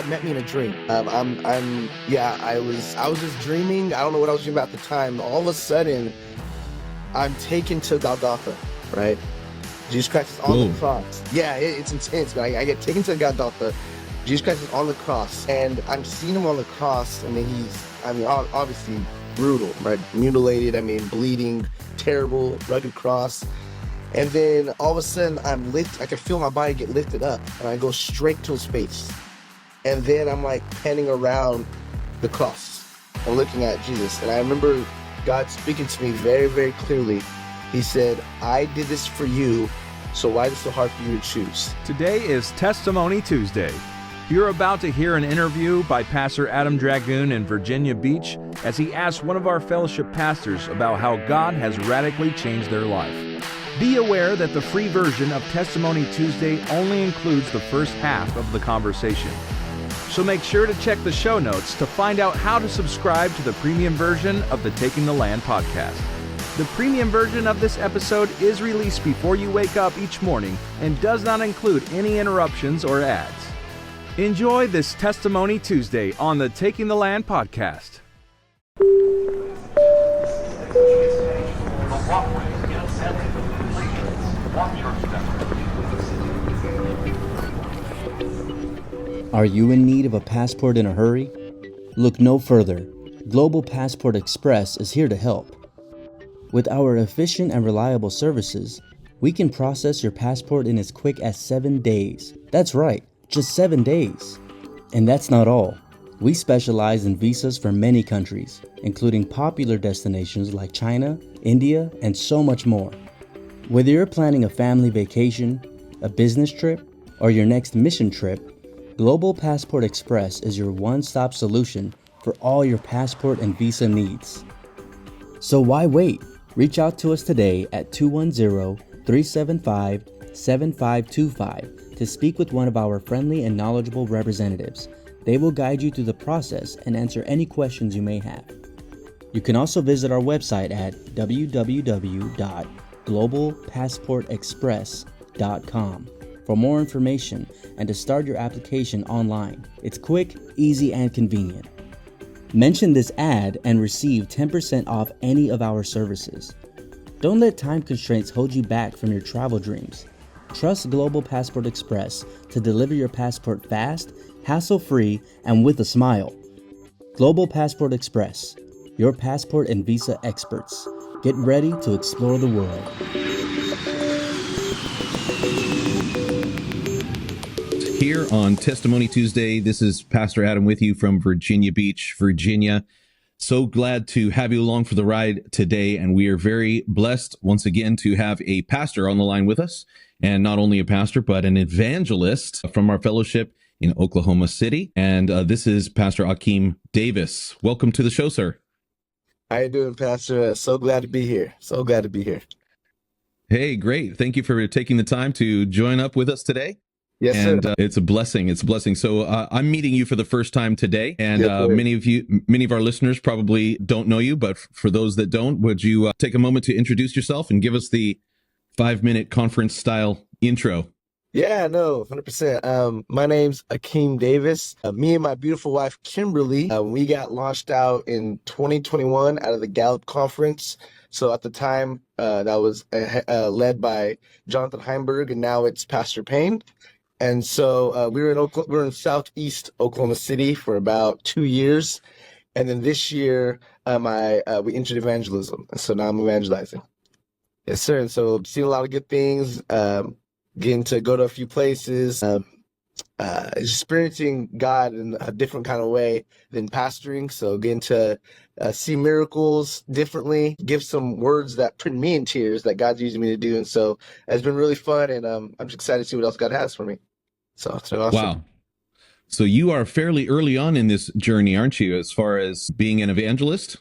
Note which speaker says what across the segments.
Speaker 1: God met me in a dream. I was just dreaming. I don't know what I was dreaming about at the time. All of a sudden, I'm taken to Golgotha, right? Jesus Christ is on the cross. Yeah, it's intense, man. I get taken to Golgotha. Jesus Christ is on the cross, and I'm seeing him on the cross, and then obviously brutal, right? Mutilated, bleeding, terrible, rugged cross. And then all of a sudden, I can feel my body get lifted up, and I go straight to his face. And then I'm like panning around the cross and looking at Jesus. And I remember God speaking to me very, very clearly. He said, I did this for you, so why is it so hard for you to choose?
Speaker 2: Today is Testimony Tuesday. You're about to hear an interview by Pastor Adam Dragoon in Virginia Beach as he asks one of our fellowship pastors about how God has radically changed their life. Be aware that the free version of Testimony Tuesday only includes the first half of the conversation. So make sure to check the show notes to find out how to subscribe to the premium version of the Taking the Land podcast. The premium version of this episode is released before you wake up each morning and does not include any interruptions or ads. Enjoy this Testimony Tuesday on the Taking the Land podcast.
Speaker 3: Are you in need of a passport in a hurry? Look no further. Global Passport Express is here to help. With our efficient and reliable services, we can process your passport in as quick as 7 days. That's right, just 7 days. And that's not all. We specialize in visas for many countries, including popular destinations like China, India, and so much more. Whether you're planning a family vacation, a business trip, or your next mission trip, Global Passport Express is your one-stop solution for all your passport and visa needs. So why wait? Reach out to us today at 210-375-7525 to speak with one of our friendly and knowledgeable representatives. They will guide you through the process and answer any questions you may have. You can also visit our website at www.globalpassportexpress.com for more information and to start your application online. It's quick, easy, and convenient. Mention this ad and receive 10% off any of our services. Don't let time constraints hold you back from your travel dreams. Trust Global Passport Express to deliver your passport fast, hassle-free, and with a smile. Global Passport Express, your passport and visa experts. Get ready to explore the world.
Speaker 4: Here on Testimony Tuesday, this is Pastor Adam with you from Virginia Beach, Virginia. So glad to have you along for the ride today, and we are very blessed once again to have a pastor on the line with us, and not only a pastor, but an evangelist from our fellowship in Oklahoma City, and this is Pastor Akeem Davis. Welcome to the show, sir.
Speaker 1: How you doing, Pastor? So glad to be here. So glad to be here.
Speaker 4: Hey, great. Thank you for taking the time to join up with us today.
Speaker 1: Yes,
Speaker 4: and
Speaker 1: sir.
Speaker 4: It's a blessing. It's a blessing. So I'm meeting you for the first time today, and
Speaker 1: Yes,
Speaker 4: many of our listeners probably don't know you. But for those that don't, would you take a moment to introduce yourself and give us the 5-minute conference style intro?
Speaker 1: Yeah, no, 100%. My name's Akeem Davis. Me and my beautiful wife, Kimberly, we got launched out in 2021 out of the Gallup Conference. So at the time, that was led by Jonathan Heimberg, and now it's Pastor Payne. And so we were in Southeast Oklahoma City for about 2 years. And then this year, we entered evangelism. And so now I'm evangelizing. Yes, sir. And so I've seen a lot of good things, getting to go to a few places, experiencing God in a different kind of way than pastoring. So getting to see miracles differently, give some words that put me in tears that God's using me to do. And so it's been really fun, and I'm just excited to see what else God has for me. So it's been awesome.
Speaker 4: Wow. So you are fairly early on in this journey, aren't you, as far as being an evangelist?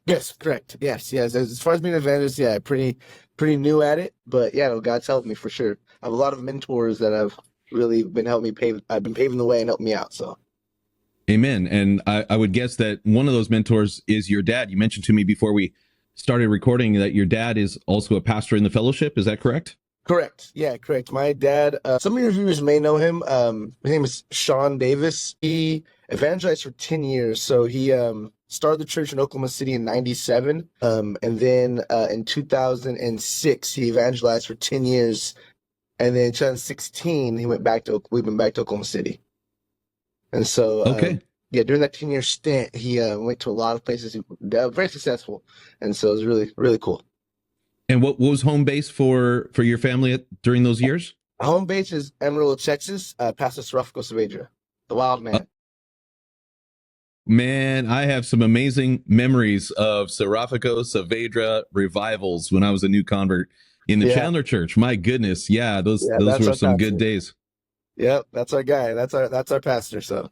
Speaker 1: Yes, correct. Yes. As far as being an evangelist, yeah, pretty new at it. But yeah, no, God's helped me for sure. I have a lot of mentors that have really been helping me I've been paving the way and helping me out. So.
Speaker 4: Amen. And I would guess that one of those mentors is your dad. You mentioned to me before we started recording that your dad is also a pastor in the fellowship. Is that correct?
Speaker 1: Correct. Yeah, correct. My dad, some of your viewers may know him. His name is Sean Davis. He evangelized for 10 years. So he started the church in Oklahoma City in 97. And then in 2006, he evangelized for 10 years. And then in 2016, we went back to Oklahoma City. And so,
Speaker 4: Okay.
Speaker 1: yeah, during that 10-year stint, he went to a lot of places. Very successful. And so it was really, really cool.
Speaker 4: And what was home base for your family during those years?
Speaker 1: Home base is Amarillo, Texas. Pastor Srafko Saavedra, the wild man.
Speaker 4: Man, I have some amazing memories of Seraphico Saavedra revivals when I was a new convert in the Chandler Church. My goodness, those were some good days.
Speaker 1: Yep, that's our guy. That's our pastor. So,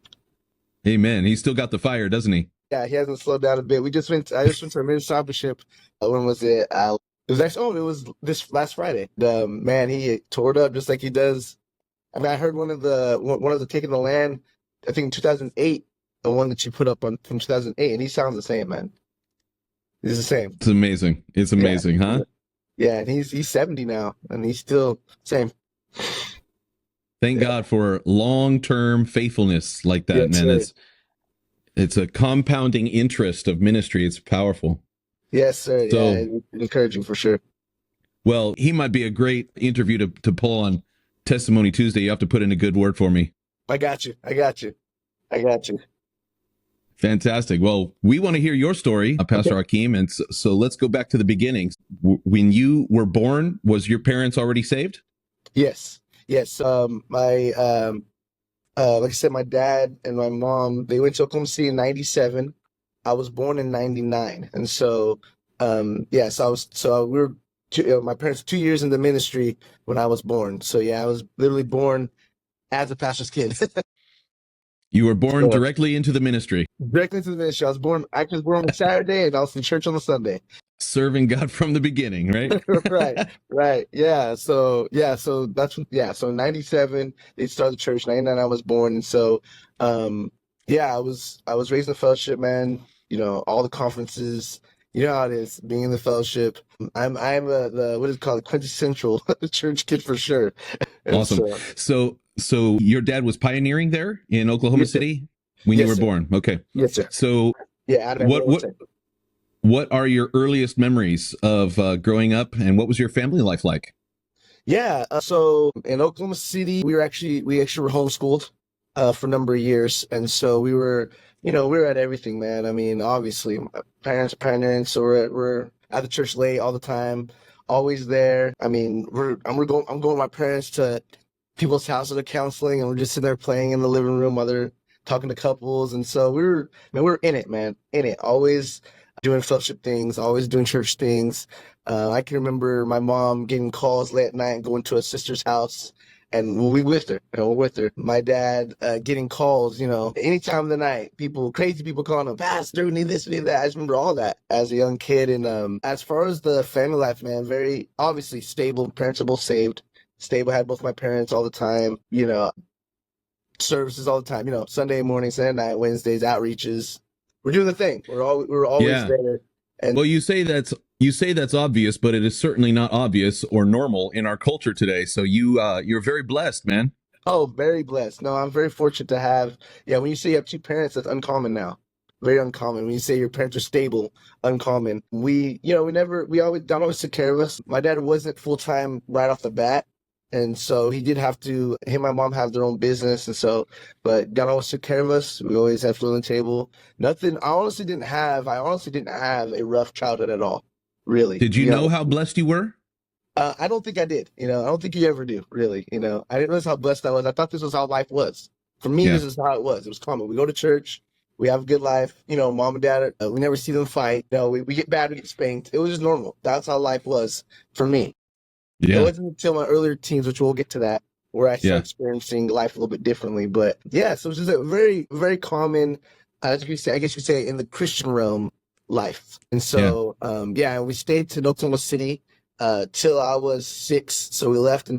Speaker 4: amen. He's still got the fire, doesn't he?
Speaker 1: Yeah, he hasn't slowed down a bit. I just went to our Discipleship. When was it? It was actually, it was this last Friday. Man, he tore it up just like he does. I mean, I heard one of the Taking the Land, I think in 2008, the one that you put up on from 2008, and he sounds the same, man. He's the same.
Speaker 4: It's amazing. It's amazing, huh?
Speaker 1: Yeah, and he's 70 now, and he's still same.
Speaker 4: Thank God for long-term faithfulness like that, man. Sir. It's a compounding interest of ministry. It's powerful.
Speaker 1: Yes, sir. So, encouraging for sure.
Speaker 4: Well, he might be a great interview to pull on Testimony Tuesday. You have to put in a good word for me.
Speaker 1: I got you.
Speaker 4: Fantastic. Well, we want to hear your story, Pastor Akeem. And so let's go back to the beginnings. When you were born, was your parents already saved?
Speaker 1: Yes. Like I said, my dad and my mom, they went to Oklahoma City in 97. I was born in 99. And so, my parents were 2 years in the ministry when I was born. So yeah, I was literally born as a pastor's kid.
Speaker 4: You were born directly into the ministry.
Speaker 1: Directly into the ministry. I was born on Saturday and I was in church on a Sunday.
Speaker 4: Serving God from the beginning, right?
Speaker 1: Right. Yeah. So in 97, they started the church. 99, I was born. And so, I was raised in the fellowship, man. All the conferences, you know how it is being in the fellowship. I'm what is it called? Quintessential church kid for sure.
Speaker 4: Awesome. So your dad was pioneering there in Oklahoma City when you were born. Okay.
Speaker 1: Yes, sir.
Speaker 4: So what are your earliest memories of growing up, and what was your family life like?
Speaker 1: Yeah. So in Oklahoma City, we actually were homeschooled for a number of years, and so we were at everything, man. I mean, obviously, my parents are pioneering, so we're at the church late all the time, always there. I mean, I'm going with my parents to people's houses to counseling, and we're just sitting there playing in the living room while they're talking to couples, and so we were in it, man, always doing fellowship things, always doing church things. I can remember my mom getting calls late at night and going to a sister's house, and we're with her. My dad getting calls, any time of the night, crazy people calling him, Pastor, we need this, we need that. I just remember all that as a young kid. And as far as the family life, man, very obviously stable. Parents are both saved. Stable, had both my parents all the time, services all the time, Sunday morning, Sunday night, Wednesdays, outreaches. We're doing the thing. We're always there. And
Speaker 4: well, you say that's obvious, but it is certainly not obvious or normal in our culture today. So you're very blessed, man.
Speaker 1: Oh, very blessed. No, I'm very fortunate to have. Yeah, when you say you have two parents, that's uncommon now. Very uncommon. When you say your parents are stable, uncommon. We always took care of us. My dad wasn't full time right off the bat. And so he did have to, him and my mom have their own business. And so, but God always took care of us. We always had food on the table. Nothing, I honestly didn't have a rough childhood at all, really.
Speaker 4: Did you know how blessed you were?
Speaker 1: I don't think I did. I don't think you ever do, really. I didn't realize how blessed I was. I thought this was how life was. For me, This is how it was. It was common. We go to church. We have a good life. Mom and dad, we never see them fight. We get bad, we get spanked. It was just normal. That's how life was for me.
Speaker 4: Yeah.
Speaker 1: It wasn't until my earlier teens, which we'll get to that, where I started experiencing life a little bit differently. But yeah, so it's just a very, very common, as you say, I guess you say, in the Christian realm, life. And so, we stayed in Oklahoma City till I was 6. So we left I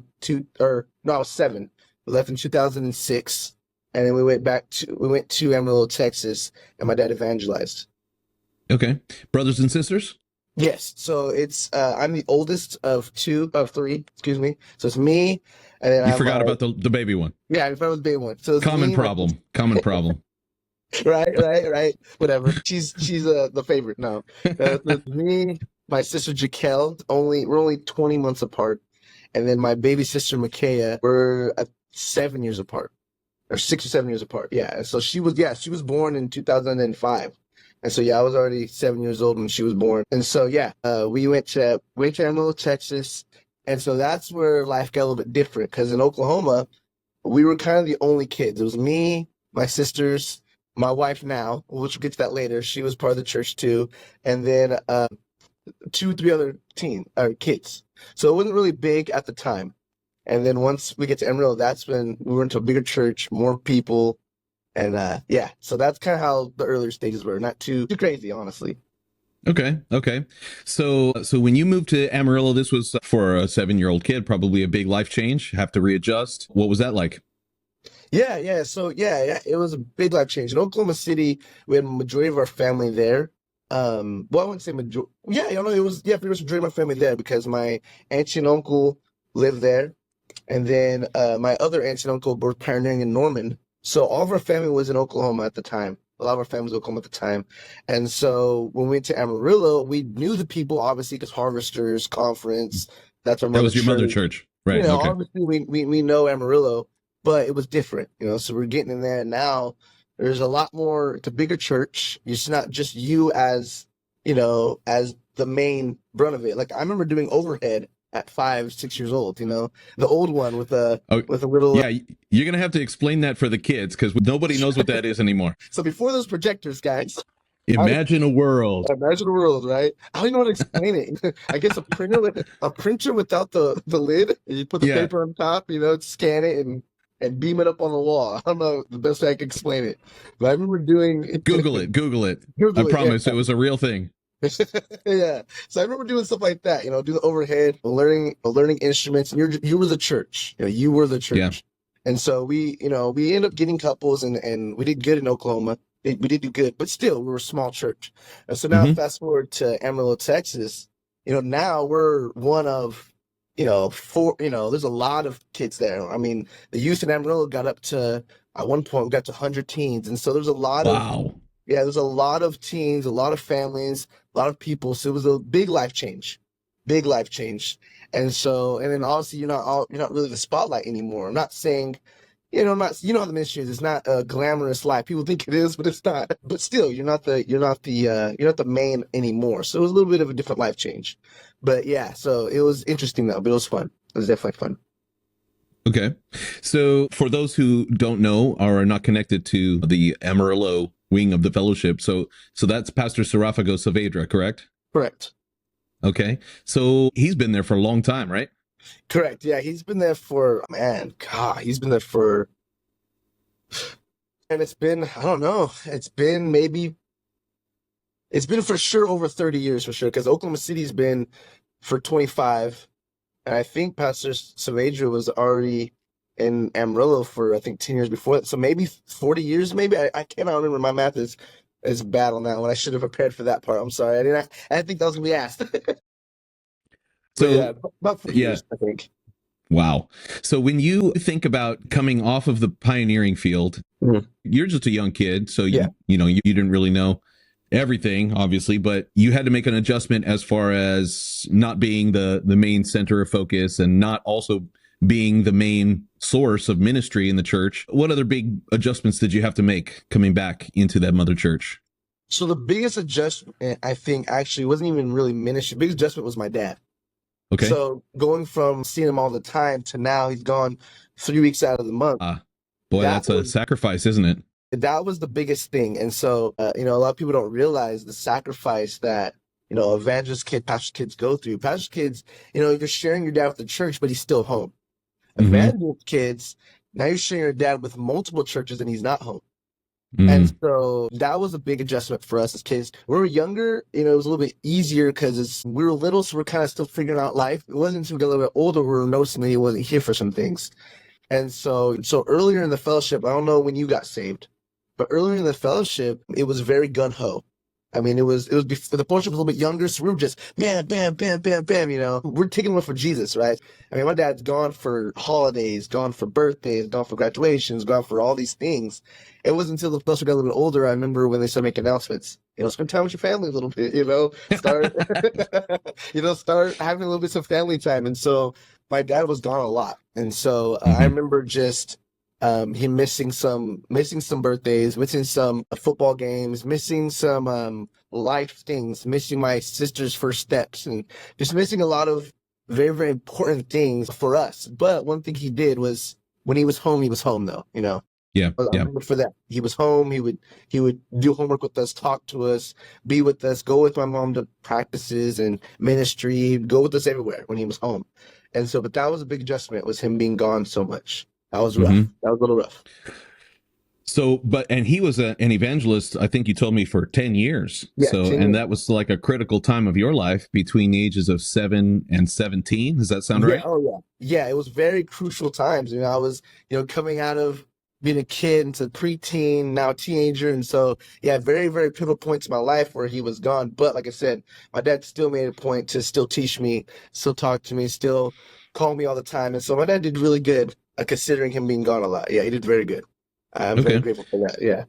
Speaker 1: was 7. We left in 2006, and then we went to Amarillo, Texas, and my dad evangelized.
Speaker 4: Okay, brothers and sisters.
Speaker 1: Yes. So it's I'm the oldest of three, excuse me. So it's me, and then I
Speaker 4: You
Speaker 1: have
Speaker 4: forgot
Speaker 1: my
Speaker 4: about the baby one.
Speaker 1: yeah, if I was big one. So it's
Speaker 4: Common
Speaker 1: me, my
Speaker 4: problem. Common problem.
Speaker 1: right. Whatever. She's the favorite. No. So it's me, my sister Jaquel, we're only 20 months apart. And then my baby sister Micaiah, we're 7 years apart. Or 6 or 7 years apart. Yeah. So she was born in 2005. And so yeah, I was already 7 years old when she was born. And so yeah, we went to Amarillo, Texas. And so that's where life got a little bit different because in Oklahoma, we were kind of the only kids. It was me, my sisters, my wife now, which we'll get to that later. She was part of the church too. And then two, three other kids. So it wasn't really big at the time. And then once we get to Amarillo, that's when we went to a bigger church, more people, and yeah. So that's kind of how the earlier stages were. Not too crazy, honestly.
Speaker 4: Okay. Okay. So when you moved to Amarillo, this was for a 7-year-old kid, probably a big life change. Have to readjust. What was that like?
Speaker 1: Yeah. So yeah, it was a big life change. In Oklahoma City, we had a majority of our family there. Well, I wouldn't say majority. Yeah, it was pretty much majority of my family there because my auntie and uncle lived there. And then my other aunts and uncle were pioneering in Norman. So all of our family was in Oklahoma at the time. A lot of our family was in Oklahoma at the time. And so when we went to Amarillo, we knew the people, obviously, because Harvesters Conference, that's our
Speaker 4: That
Speaker 1: mother
Speaker 4: was your mother
Speaker 1: church.
Speaker 4: church, right? Okay.
Speaker 1: Obviously we know Amarillo, but it was different. So we're getting in there now. There's a lot more, it's a bigger church. It's not just you as the main brunt of it. Like I remember doing overhead at 5, 6 years old, the old one with a
Speaker 4: Oh,
Speaker 1: with a little
Speaker 4: yeah. You're gonna have to explain that for the kids because nobody knows what that is anymore.
Speaker 1: so before those projectors, guys, I
Speaker 4: Imagine a world.
Speaker 1: imagine the world, right? I don't even know how to explain it. I guess a printer without the lid, and you put the
Speaker 4: Yeah.
Speaker 1: paper on top, scan it and beam it up on the wall. I don't know the best way I can explain it. But I remember doing
Speaker 4: Google it. Google it. I
Speaker 1: Google it,
Speaker 4: promise
Speaker 1: yeah.
Speaker 4: it was a real thing.
Speaker 1: Yeah. So I remember doing stuff like that, do the overhead, learning instruments, and you were the church. You were the
Speaker 4: Yeah.
Speaker 1: church. And so we ended up getting couples and we did good in Oklahoma. We did do good, but still we were a small church. And so now
Speaker 4: Hmm.
Speaker 1: fast forward to Amarillo, Texas, now we're one of, four, there's a lot of kids there. I mean, the youth in Amarillo got up to, at one point we got to 100 teens. And so there's a lot of,
Speaker 4: Wow.
Speaker 1: yeah, there's a lot of teens, a lot of families, a lot of people. So it was a big life change, big life change. And then obviously you're not really the spotlight anymore. I'm not saying, I'm not, how the ministry is. It's not a glamorous life. People think it is, but it's not. But still, you're not the main anymore. So it was a little bit of a different life change. But yeah, so it was interesting though, but it was fun. It was definitely fun.
Speaker 4: Okay. So for those who don't know or are not connected to the Amarillo wing of the fellowship, so that's Pastor Serafago Saavedra, correct?
Speaker 1: Correct.
Speaker 4: Okay. So he's been there for a long time, right?
Speaker 1: Correct. Yeah, he's been there for, man, God, he's been there for, and it's been, I don't know, it's been for sure over 30 years for sure, because Oklahoma City's been for 25, and I think Pastor Saavedra was already in Amarillo for, I think, 10 years before that. So maybe 40 years, maybe. I cannot remember. My math is bad on that one. I should have prepared for that part. I'm sorry. I didn't think that was going to be asked. But yeah,
Speaker 4: So
Speaker 1: about 40
Speaker 4: yeah.
Speaker 1: years, I think.
Speaker 4: Wow. So when you think about coming off of the pioneering field,
Speaker 1: Mhm.
Speaker 4: you're just a young kid, so
Speaker 1: Yeah.
Speaker 4: you didn't really know everything, obviously, but you had to make an adjustment as far as not being the main center of focus and not also being the main source of ministry in the church. What other big adjustments did you have to make coming back into that mother church?
Speaker 1: So the biggest adjustment, I think, actually wasn't even really ministry. The biggest adjustment was my dad.
Speaker 4: Okay.
Speaker 1: So going from seeing him all the time to now he's gone 3 weeks out of the month.
Speaker 4: Boy,
Speaker 1: That
Speaker 4: that's a
Speaker 1: was-
Speaker 4: sacrifice, isn't it?
Speaker 1: That was the biggest thing. And so, a lot of people don't realize the sacrifice that, evangelist kid, pastor kids go through. Pastor kids, you're sharing your dad with the church, but he's still home.
Speaker 4: Mhm.
Speaker 1: Evangelist kids, now you're sharing your dad with multiple churches and he's not home.
Speaker 4: Mm.
Speaker 1: And so that was a big adjustment for us as kids. When we were younger, it was a little bit easier because we were little, so we're kind of still figuring out life. It wasn't until we got a little bit older we were noticing that he wasn't here for some things. And so earlier in the fellowship, I don't know when you got saved, but earlier in the fellowship, it was very gun-ho. I mean, it was before the portion was a little bit younger, so we were just bam, bam, bam, bam, bam. You know, we're taking one for Jesus, right? I mean, my dad's gone for holidays, gone for birthdays, gone for graduations, gone for all these things. It wasn't until the closer got a little bit older, I remember when they started making announcements. You know, spend time with your family a little bit. You know, start, start having a little bit of family time. And so my dad was gone a lot, and so I
Speaker 4: Mm-hmm.
Speaker 1: remember just him missing some birthdays, missing some football games, missing some life things, missing my sister's first steps, and just missing a lot of very, very important things for us. But one thing he did was when he was home though, you know.
Speaker 4: Yeah.
Speaker 1: I
Speaker 4: Yeah.
Speaker 1: remember for that. He was home, he would do homework with us, talk to us, be with us, go with my mom to practices and ministry, go with us everywhere when he was home. And so, but that was a big adjustment, was him being gone so much. That was rough.
Speaker 4: Mm-hmm.
Speaker 1: That was a little rough.
Speaker 4: So, and he was an evangelist, I think you told me, for 10 years.
Speaker 1: Yeah,
Speaker 4: So,
Speaker 1: 10
Speaker 4: and
Speaker 1: years.
Speaker 4: that was like a critical time of your life between the ages of 7 and 17. Does that sound
Speaker 1: Yeah,
Speaker 4: right?
Speaker 1: oh yeah. Yeah, it was very crucial times. You know, I was, coming out of being a kid into preteen, now teenager. And so, yeah, very, very pivotal points in my life where he was gone. But like I said, my dad still made a point to still teach me, still talk to me, still call me all the time. And so my dad did really good, considering him being gone a lot. Yeah, he did very good. I'm very
Speaker 4: Okay.
Speaker 1: grateful for that. Yeah.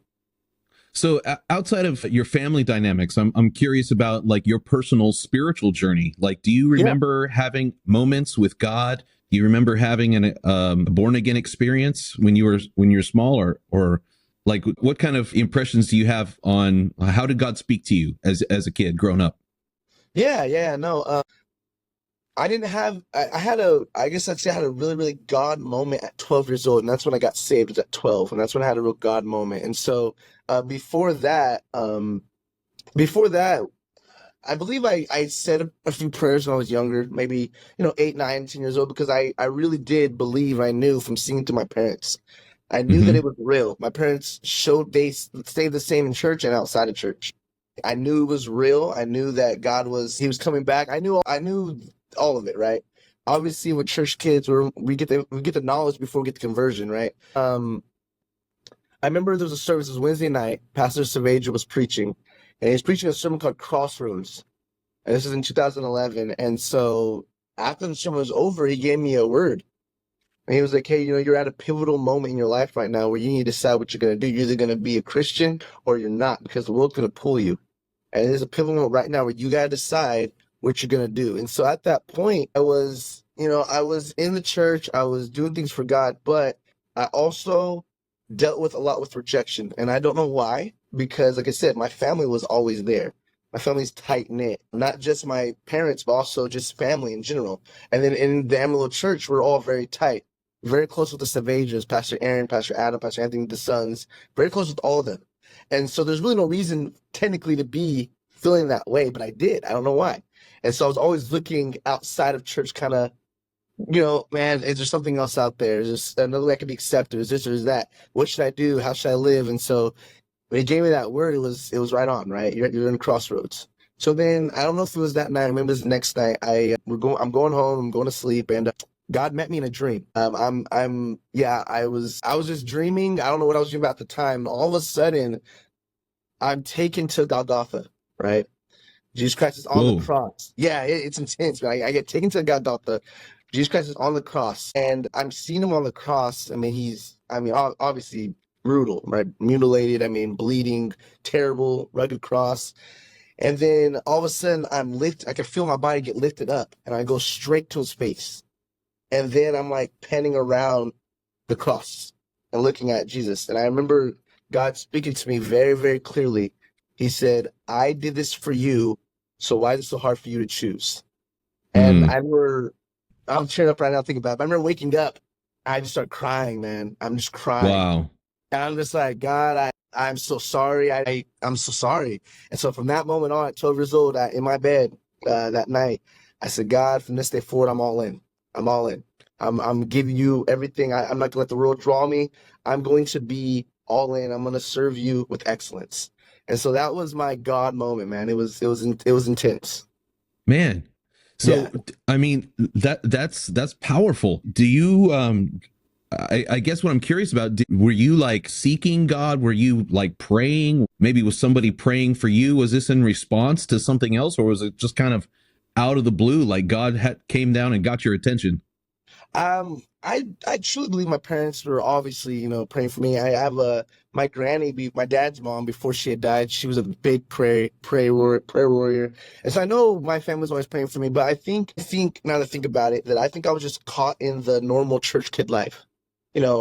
Speaker 4: So outside of your family dynamics, I'm curious about like your personal spiritual journey. Like, do you
Speaker 1: Yeah.
Speaker 4: remember having moments with God? Do you remember having a born again experience when you were small, or like what kind of impressions do you have on how did God speak to you as a kid growing up?
Speaker 1: Yeah, yeah, no. I didn't have, I guess I'd say I had a really, really God moment at 12 years old. And that's when I got saved, was at 12. And that's when I had a real God moment. And so, before that, I believe I said a few prayers when I was younger, maybe, 8, 9, 10 years old, because I really did believe, I knew from seeing it through my parents. I knew that
Speaker 4: Mm-hmm.
Speaker 1: it was real. My parents stayed the same in church and outside of church. I knew it was real. I knew that he was coming back. I knew all of it, right? Obviously, with church kids, we get the knowledge before we get the conversion, right? I remember there was a service, it was Wednesday night. Pastor Savager was preaching, and he was preaching a sermon called Crossroads. And this is in 2011. And so after the sermon was over, he gave me a word. And he was like, hey, you're at a pivotal moment in your life right now where you need to decide what you're going to do. You're either going to be a Christian or you're not, because the world's going to pull you. And there's a pivotal moment right now where you got to decide what you're going to do. And so at that point, I was in the church, I was doing things for God, but I also dealt with a lot with rejection. And I don't know why, because like I said, my family was always there. My family's tight knit, not just my parents, but also just family in general. And then in the Amarillo church, we're all very tight, very close with the Savagers, Pastor Aaron, Pastor Adam, Pastor Anthony, the sons, very close with all of them. And so there's really no reason technically to be feeling that way, but I did. I don't know why. And so I was always looking outside of church, kind of, man, is there something else out there? Is there another way I can be accepted? Is this or is that? What should I do? How should I live? And so when he gave me that word, it was right on, right? You're in crossroads. So then I don't know if it was that night. I remember this next night. I'm going home. I'm going to sleep, and God met me in a dream. I was just dreaming. I don't know what I was dreaming about at the time. All of a sudden, I'm taken to Golgotha, right? Jesus Christ is on the
Speaker 4: Whoa.
Speaker 1: cross. Yeah, it's intense, man. I get taken to Golgotha. Jesus Christ is on the cross, and I'm seeing him on the cross. I mean, obviously brutal, right? Mutilated, I mean, bleeding, terrible, rugged cross. And then all of a sudden, I can feel my body get lifted up, and I go straight to his face. And then I'm like panning around the cross and looking at Jesus. And I remember God speaking to me very, very clearly. He said, I did this for you, so why is it so hard for you to choose? And
Speaker 4: Mm.
Speaker 1: I'm tearing up right now thinking about it. But I remember waking up, I just start crying, man. I'm just crying.
Speaker 4: Wow.
Speaker 1: And I'm just like, God, I'm so sorry. I'm so sorry. And so from that moment on, at 12 years old, in my bed that night, I said, God, from this day forward, I'm all in. I'm all in. I'm giving you everything. I'm not going to let the world draw me. I'm going to be all in. I'm going to serve you with excellence. And so that was my God moment, man. It was intense.
Speaker 4: Man. So
Speaker 1: Yeah.
Speaker 4: I mean that's powerful. Do you I guess what I'm curious about, were you like seeking God? Were you like praying? Maybe was somebody praying for you? Was this in response to something else, or was it just kind of out of the blue, like God came down and got your attention?
Speaker 1: I truly believe my parents were obviously, praying for me. I have my granny, my dad's mom, before she had died, she was a big prayer warrior. And so I know my family was always praying for me, but I think now that I think about it, that I think I was just caught in the normal church kid life,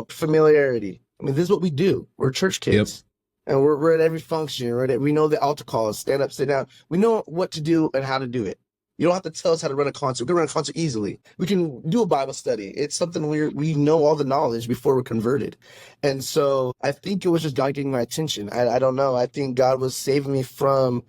Speaker 1: familiarity. I mean, this is what we do. We're church
Speaker 4: Yep.
Speaker 1: kids. And we're at every function, we know the altar calls, stand up, sit down. We know what to do and how to do it. You don't have to tell us how to run a concert. We can run a concert easily. We can do a Bible study. It's something we know all the knowledge before we're converted. And so I think it was just God getting my attention. I don't know. I think God was saving me from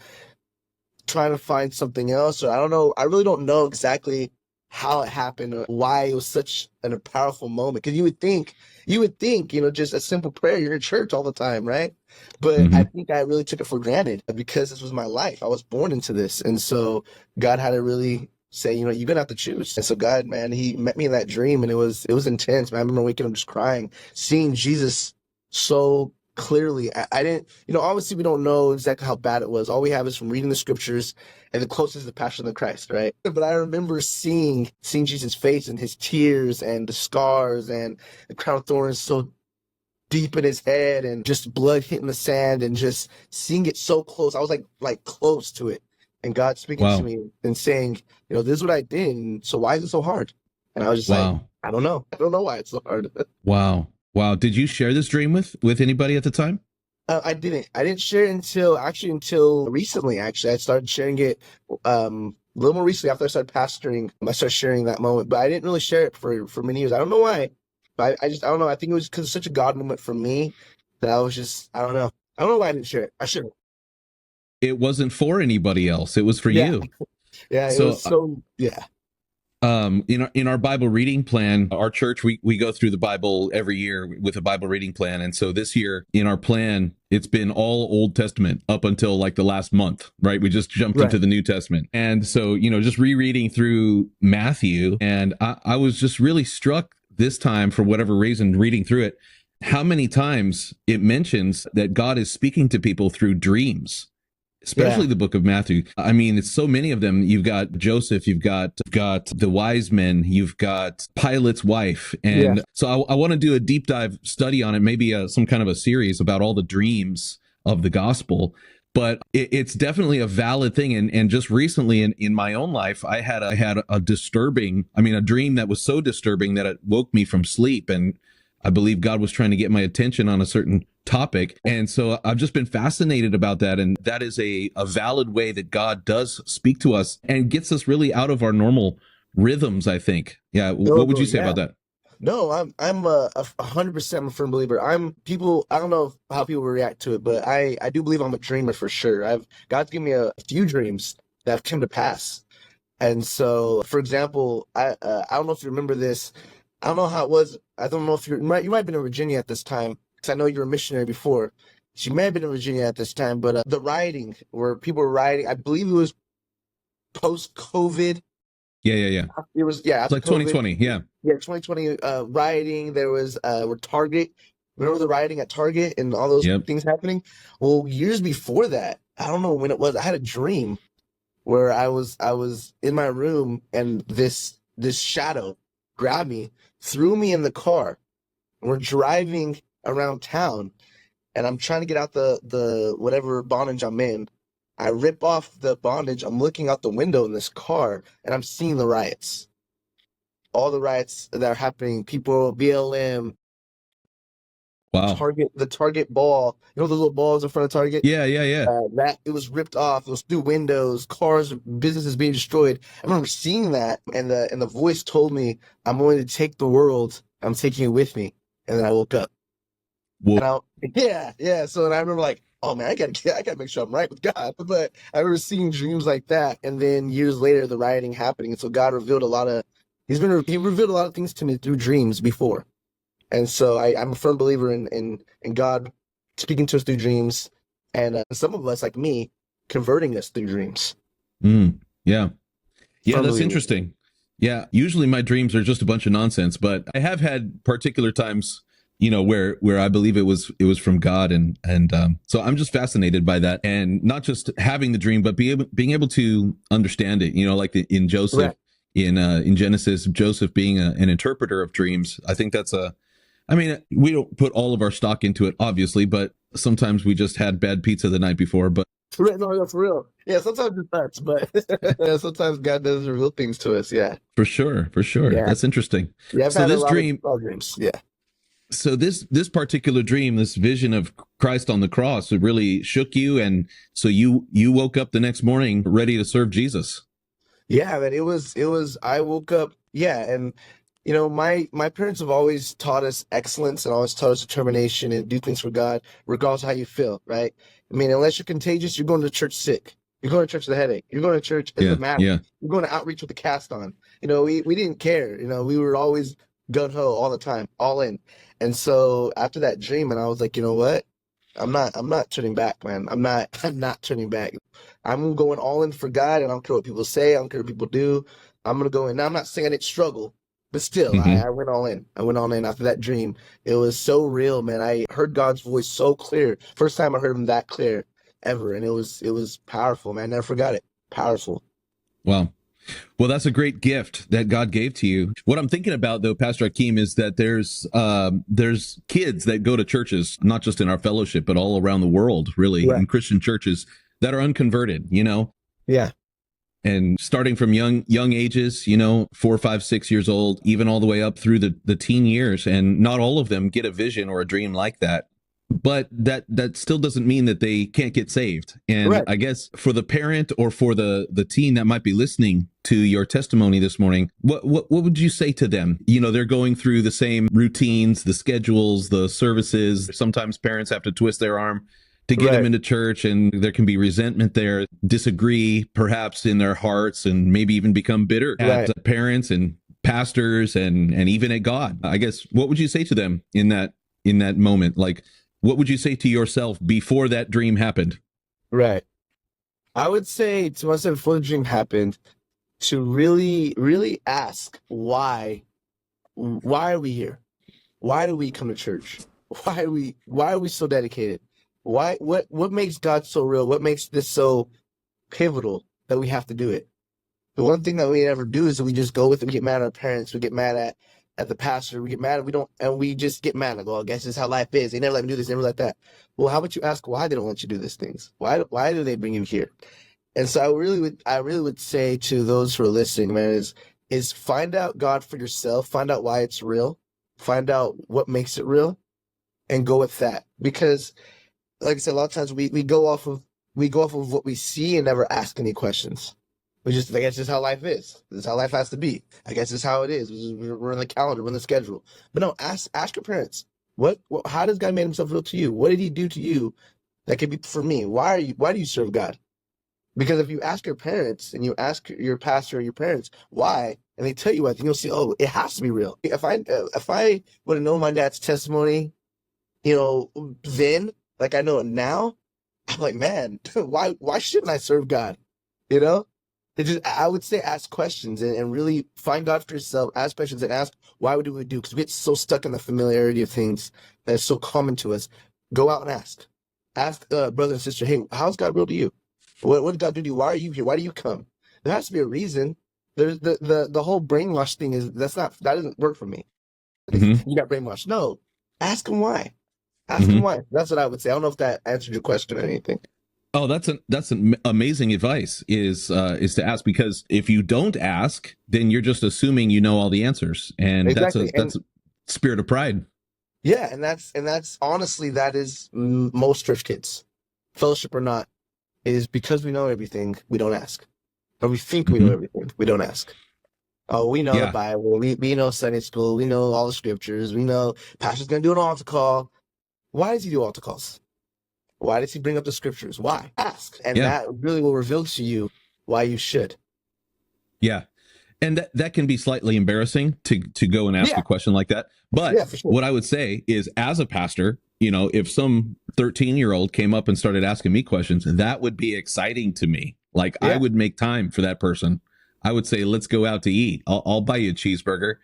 Speaker 1: trying to find something else, or I don't know. I really don't know exactly how it happened or why it was such a powerful moment. Because you would think, just a simple prayer. You're in church all the time, right? But I think I really took it for granted because this was my life. I was born into this, and so God had to really say, you're gonna have to choose. And so God, man, He met me in that dream, and it was intense. Man, I remember waking up just crying, seeing Jesus so clearly. I didn't, obviously we don't know exactly how bad it was. All we have is from reading the scriptures and the closest to the Passion of the Christ, right? But I remember seeing Jesus' face and his tears and the scars and the crown of thorns so deep in his head and just blood hitting the sand and just seeing it so close. I was like close to it. And God speaking to me and saying, this is what I did. And so why is it so hard? And I was just like, I don't know. I don't know why it's so hard.
Speaker 4: Wow. Did you share this dream with anybody at the time?
Speaker 1: I didn't share it until recently. Actually, I started sharing it a little more recently after I started pastoring. I started sharing that moment, but I didn't really share it for many years. I don't know why, but I don't know. I think it was because it's such a God moment for me that I was just, I don't know. I don't know why I didn't share it. I should have.
Speaker 4: It wasn't for anybody else. It was for you.
Speaker 1: Yeah. It was so. Yeah.
Speaker 4: In our Bible reading plan, our church, we go through the Bible every year with a Bible reading plan. And so this year in our plan, it's been all Old Testament up until like the last month, right? We just jumped into the New Testament. And so, just rereading through Matthew, and I was just really struck this time, for whatever reason, reading through it, how many times it mentions that God is speaking to people through dreams. Especially the book of Matthew. I mean, it's so many of them. You've got Joseph, you've got the wise men, you've got Pilate's wife. And so I want to do a deep dive study on it, maybe some kind of a series about all the dreams of the gospel. But it's definitely a valid thing. And just recently in my own life, I had a dream that was so disturbing that it woke me from sleep. And I believe God was trying to get my attention on a certain topic. And so I've just been fascinated about that. And that is a valid way that God does speak to us and gets us really out of our normal rhythms, I think. Yeah. What would you say about that?
Speaker 1: No, I'm 100% a firm believer. I don't know how people react to it, but I do believe I'm a dreamer for sure. God's given me a few dreams that have come to pass. And so, for example, I don't know if you remember this. I don't know how it was. I don't know if you might have been in Virginia at this time, because I know you were a missionary before. She may have been in Virginia at this time, but the rioting, where people were rioting, I believe it was post-COVID.
Speaker 4: Yeah.
Speaker 1: It was,
Speaker 4: It's like 2020, yeah.
Speaker 1: Yeah, 2020 rioting. There was where Target, remember the rioting at Target and all those things happening? Well, years before that, I don't know when it was, I had a dream where I was in my room and this shadow grabbed me, threw me in the car. We're driving around town and I'm trying to get out the whatever bondage I'm in. I rip off the bondage. I'm looking out the window in this car and I'm seeing the riots. All the riots that are happening, people, BLM, Target, the Target ball, those little balls in front of Target?
Speaker 4: Yeah.
Speaker 1: That it was ripped off. It was through windows, cars, businesses being destroyed. I remember seeing that, and the voice told me, "I'm going to take the world. I'm taking it with me." And then I woke up. Whoa. And So then I remember like, oh man, I gotta make sure I'm right with God. But I remember seeing dreams like that, and then years later, the rioting happening, and so God revealed He revealed a lot of things to me through dreams before. And so I'm a firm believer in God speaking to us through dreams, and some of us, like me, converting us through dreams.
Speaker 4: Yeah, that's interesting. Yeah, usually my dreams are just a bunch of nonsense, but I have had particular times, where I believe it was from God, and so I'm just fascinated by that, and not just having the dream, but being able to understand it. Like in Joseph,
Speaker 1: Right.
Speaker 4: in Genesis, Joseph being an interpreter of dreams. I think that's I mean, we don't put all of our stock into it, obviously, but sometimes we just had bad pizza the night before. But
Speaker 1: For real, no, for real. Yeah, sometimes it's nuts, but sometimes God does reveal things to us. Yeah.
Speaker 4: for sure,
Speaker 1: Yeah.
Speaker 4: that's interesting.
Speaker 1: Yeah, I've
Speaker 4: So
Speaker 1: had a
Speaker 4: this
Speaker 1: lot of
Speaker 4: dream,
Speaker 1: dreams. Yeah.
Speaker 4: so this particular dream, this vision of Christ on the cross, it really shook you, and so you woke up the next morning ready to serve Jesus.
Speaker 1: Yeah, man, it was I woke up, yeah, and my parents have always taught us excellence and always taught us determination and do things for God, regardless of how you feel, right? I mean, unless you're contagious, you're going to church sick. You're going to church with a headache. You're going to church, it
Speaker 4: Yeah,
Speaker 1: doesn't matter.
Speaker 4: yeah.
Speaker 1: You're going to outreach with a cast on. We didn't care. We were always gun ho all the time, all in. And so after that dream, and I was like, you know what? I'm not turning back, man. I'm not turning back. I'm going all in for God, and I don't care what people say. I don't care what people do. I'm gonna go in. Now I'm not saying I didn't struggle, but still, I,
Speaker 4: Hmm.
Speaker 1: I went all in. I went all in after that dream. It was so real, man. I heard God's voice so clear. First time I heard him that clear ever, and it was powerful, man. Never forgot it. Powerful.
Speaker 4: Wow. Well, that's a great gift that God gave to you. What I'm thinking about, though, Pastor Akeem, is that there's kids that go to churches, not just in our fellowship, but all around the world, really,
Speaker 1: Right.
Speaker 4: in Christian churches that are unconverted,
Speaker 1: Yeah.
Speaker 4: and starting from young ages, 4, 5, 6 years old, even all the way up through the teen years, and not all of them get a vision or a dream like that. But that still doesn't mean that they can't get saved. And
Speaker 1: Right.
Speaker 4: I guess for the parent or for the teen that might be listening to your testimony this morning, what would you say to them? They're going through the same routines, the schedules, the services. Sometimes parents have to twist their arm to get them
Speaker 1: Right.
Speaker 4: into church, and there can be resentment there, disagree perhaps in their hearts, and maybe even become bitter at
Speaker 1: Right.
Speaker 4: parents and pastors and even at God. I guess what would you say to them in that moment? Like, what would you say to yourself before that dream happened?
Speaker 1: Right. I would say to myself before the dream happened to really, really ask why. Why are we here? Why do we come to church? Why are we so dedicated? What makes God so real? What makes this so pivotal that we have to do it? The one thing that we never do is we just go with it. We get mad at our parents. We get mad at the pastor. We get mad. We don't, and we just get mad. Like, well, I guess this is how life is. They never let me do this. Never let that. Well, how about you ask why they don't let you do these things? Why do they bring you here? And so I really would say to those who are listening, man, is find out God for yourself. Find out why it's real. Find out what makes it real, and go with that. Because, like I said, a lot of times we go off of what we see and never ask any questions. We just, I guess, this is how life is. This is how life has to be. I guess this is how it is. We're in the calendar. We're in the schedule. But no, ask your parents. How does God make himself real to you? What did he do to you that could be for me? Why do you serve God? Because if you ask your parents and you ask your pastor or your parents why, and they tell you what, then you'll see, oh, it has to be real. If I would have known my dad's testimony, then like I know it now, I'm like, man, why shouldn't I serve God? You know? I would say ask questions and really find God for yourself. Ask questions and ask why would we do? Because we get so stuck in the familiarity of things that is so common to us. Go out and ask. Ask brother and sister, hey, how's God real to you? What did God do to you? Why are you here? Why do you come? There has to be a reason. There's the whole brainwash thing that doesn't work for me.
Speaker 4: Hmm.
Speaker 1: You got brainwashed. No, ask him why. Ask him
Speaker 4: Hmm.
Speaker 1: why. That's what I would say. I don't know if that answered your question or anything.
Speaker 4: Oh, that's an amazing advice is to ask, because if you don't ask, then you're just assuming you know all the answers, and
Speaker 1: Exactly. And
Speaker 4: that's a spirit of pride.
Speaker 1: yeah, and that's honestly that is most church kids, fellowship or not, is because we know everything, we don't ask, or we think we know
Speaker 4: Hmm.
Speaker 1: everything, we don't ask. Oh, we know the
Speaker 4: Yeah,
Speaker 1: Bible, we know Sunday school, we know all the scriptures, we know pastor's gonna do an altar call. Why does he do altar calls? Why does he bring up the scriptures? Why? Ask, and
Speaker 4: yeah,
Speaker 1: that really will reveal to you why you should.
Speaker 4: yeah. And that can be slightly embarrassing to go and ask
Speaker 1: Yeah,
Speaker 4: a question like that. But
Speaker 1: yeah, for sure.
Speaker 4: what I would say is, as a pastor, if some 13-year-old came up and started asking me questions, that would be exciting to me. Like, I
Speaker 1: Yeah,
Speaker 4: would make time for that person. I would say, let's go out to eat. I'll buy you a cheeseburger.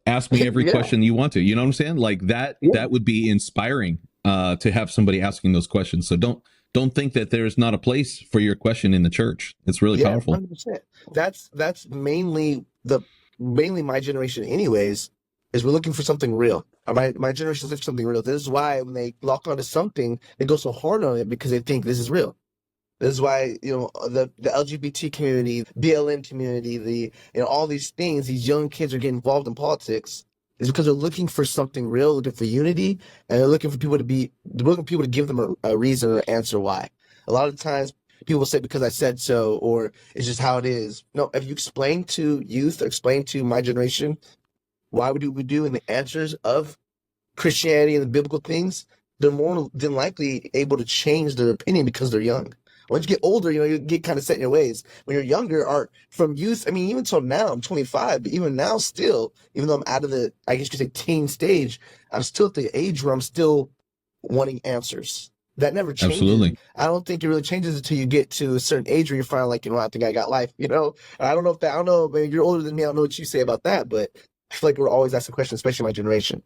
Speaker 4: Ask me every
Speaker 1: Yeah.
Speaker 4: question you want to. You know what I'm saying? Like that.
Speaker 1: Yeah.
Speaker 4: That would be inspiring to have somebody asking those questions. So don't think that there's not a place for your question in the church. It's really powerful.
Speaker 1: 100%. That's mainly my generation, anyways. Is we're looking for something real. My generation is looking for something real. This is why when they lock onto something, they go so hard on it because they think this is real. This is why, the LGBT community, BLM community, all these things, these young kids are getting involved in politics, is because they're looking for something real, looking for unity, and they're looking for people to give them a reason or answer why. A lot of times people say because I said so, or it's just how it is. No, if you explain to youth or explain to my generation why we do what we do and the answers of Christianity and the biblical things, they're more than likely able to change their opinion because they're young. Once you get older, you get kind of set in your ways. When you're younger, or from youth, I mean, even till now, I'm 25, but even now still, even though I'm out of the, I guess you could say, teen stage, I'm still at the age where I'm still wanting answers. That never changes.
Speaker 4: Absolutely.
Speaker 1: I don't think it really changes until you get to a certain age where you're finally like, I think I got life, I don't know, man, you're older than me, I don't know what you say about that, but I feel like we're always asking questions, especially my generation.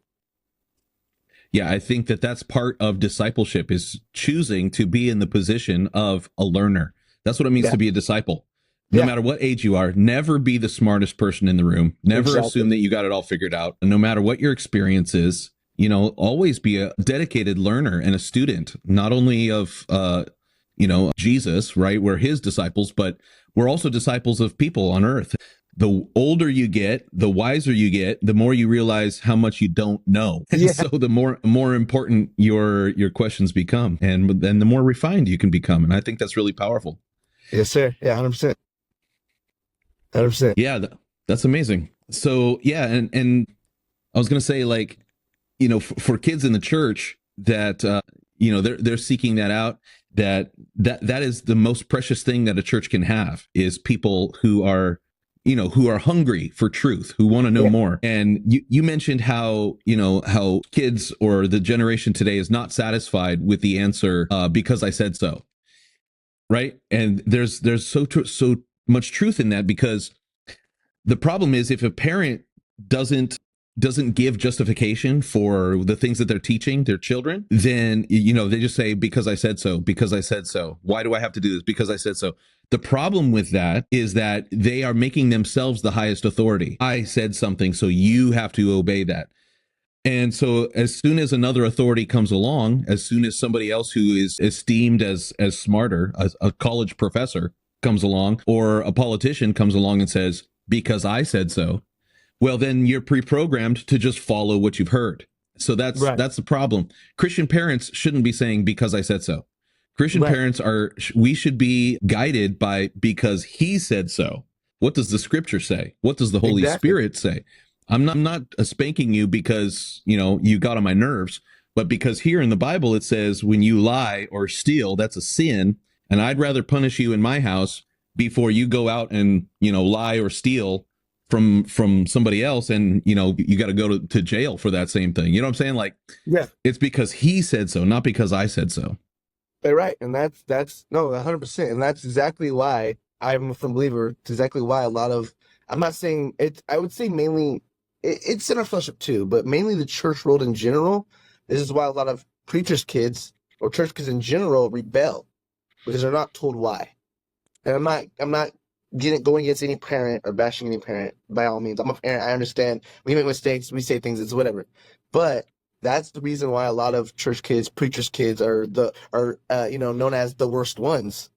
Speaker 4: Yeah, I think that that's part of discipleship, is choosing to be in the position of a learner. That's what it means to be a disciple. No matter what age you are, never be the smartest person in the room. Never assume that you got it all figured out. And no matter what your experience is, always be a dedicated learner and a student, not only of, Jesus, right? We're his disciples, but we're also disciples of people on earth. The older you get, the wiser you get, the more you realize how much you don't know. And so the more important your questions become, and then the more refined you can become. And I think that's really powerful.
Speaker 1: Yes, sir. Yeah, 100%. 100%.
Speaker 4: Yeah, that's amazing. So yeah, and I was going to say, like, for kids in the church that, they're seeking that out, that is the most precious thing that a church can have, is people who are hungry for truth, who want to know more. And you mentioned how kids or the generation today is not satisfied with the answer, because I said so. Right. And there's so much truth in that, because the problem is, if a parent doesn't give justification for the things that they're teaching their children, then, they just say, because I said so, because I said so. Why do I have to do this? Because I said so. The problem with that is that they are making themselves the highest authority. I said something, so you have to obey that. And so as soon as another authority comes along, as soon as somebody else who is esteemed as smarter, a college professor comes along, or a politician comes along and says, because I said so, well, then you're pre-programmed to just follow what you've heard. So that's the problem. Christian parents shouldn't be saying, because I said so. Christian parents we should be guided by, because he said so. What does the scripture say? What does the Holy Spirit say? I'm not spanking you because, you got on my nerves, but because here in the Bible, it says when you lie or steal, that's a sin. And I'd rather punish you in my house before you go out and, lie or steal from somebody else, and you got to go to jail for that same thing. You know what I'm saying? Like, it's because he said so, not because I said so.
Speaker 1: Right. And that's no, 100%. And that's exactly why I'm a firm believer. It's exactly why I'm not saying it, I would say mainly it's in our fellowship too, but mainly the church world in general. This is why a lot of preachers' kids or church kids in general rebel, because they're not told why. And I'm not going against any parent or bashing any parent, by all means. I'm a parent. I understand we make mistakes. We say things. It's whatever. But that's the reason why a lot of church kids, preachers' kids are known as the worst ones,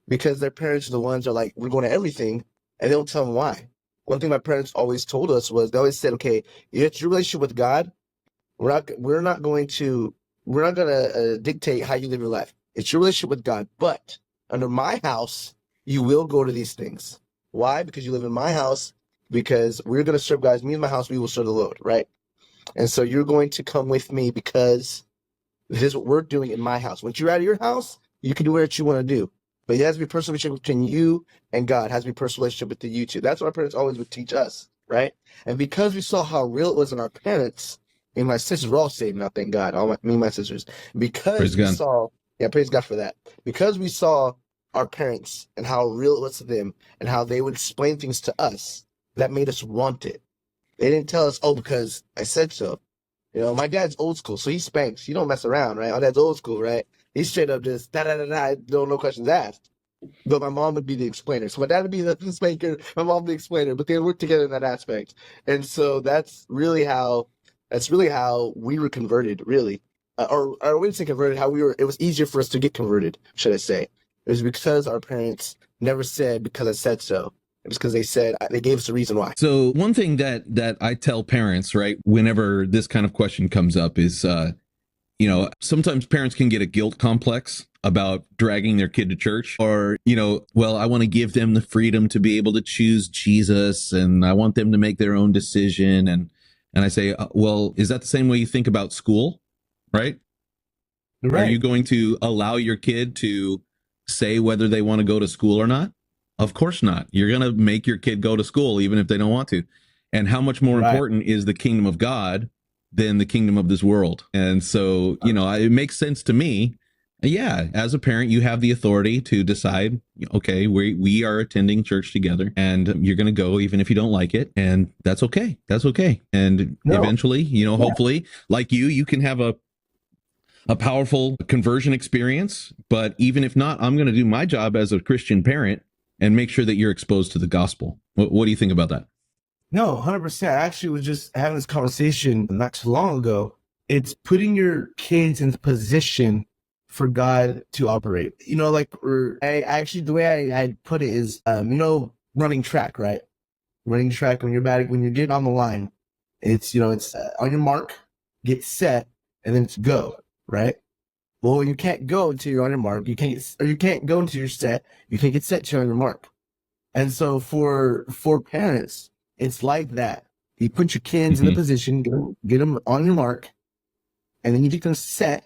Speaker 1: because their parents are the ones that are like, we're going to everything, and they don't tell them why. One thing my parents always told us was, they always said, okay, it's your relationship with God. We're not going to dictate how you live your life. It's your relationship with God. But under my house, you will go to these things. Why? Because you live in my house, because we're going to serve God. Me and my house, we will serve the Lord, right? And so you're going to come with me, because this is what we're doing in my house. Once you're out of your house, you can do whatever you want to do. But it has to be a personal relationship between you and God. It has to be a personal relationship with you two. That's what our parents always would teach us, right? And because we saw how real it was in our parents, and my sisters were all saved now, thank God. Me and my sisters. Because we saw, praise God for that. Because we saw our parents and how real it was to them and how they would explain things to us that made us want it. They didn't tell us, oh, because I said so. You know, my dad's old school, so he spanks. You don't mess around, right? My dad's old school, right? He's straight up just da da da da, no questions asked. But my mom would be the explainer. So my dad would be the spanker, my mom the explainer, but they work together in that aspect. And so that's really how we were converted, really. Or I wouldn't say converted, it was easier for us to get converted, should I say. It was because our parents never said, because I said so. It was because they gave us a reason why.
Speaker 4: So one thing that I tell parents, right, whenever this kind of question comes up is, sometimes parents can get a guilt complex about dragging their kid to church, or, well, I want to give them the freedom to be able to choose Jesus, and I want them to make their own decision. And I say, well, is that the same way you think about school, right?
Speaker 1: Right.
Speaker 4: Are you going to allow your kid to say whether they want to go to school or not? Of course not. You're going to make your kid go to school, even if they don't want to. And how much more important is the kingdom of God than the kingdom of this world? And so, it makes sense to me. Yeah, as a parent, you have the authority to decide, okay, we are attending church together, and you're going to go even if you don't like it. And that's okay. That's okay. And eventually, hopefully, like you can have a powerful conversion experience. But even if not, I'm going to do my job as a Christian parent and make sure that you're exposed to the gospel. What do you think about that?
Speaker 1: No, 100%. I actually was just having this conversation not too long ago. It's putting your kids in the position for God to operate. The way I put it is, running track, right? Running track when you're getting on the line, it's on your mark, get set, and then it's go, right? Well, you can't go until you're on your mark. You can't go until you're set. You can't get set till you're on your mark. And so for parents, it's like that. You put your kids in the position, get them on your mark, and then you get them set,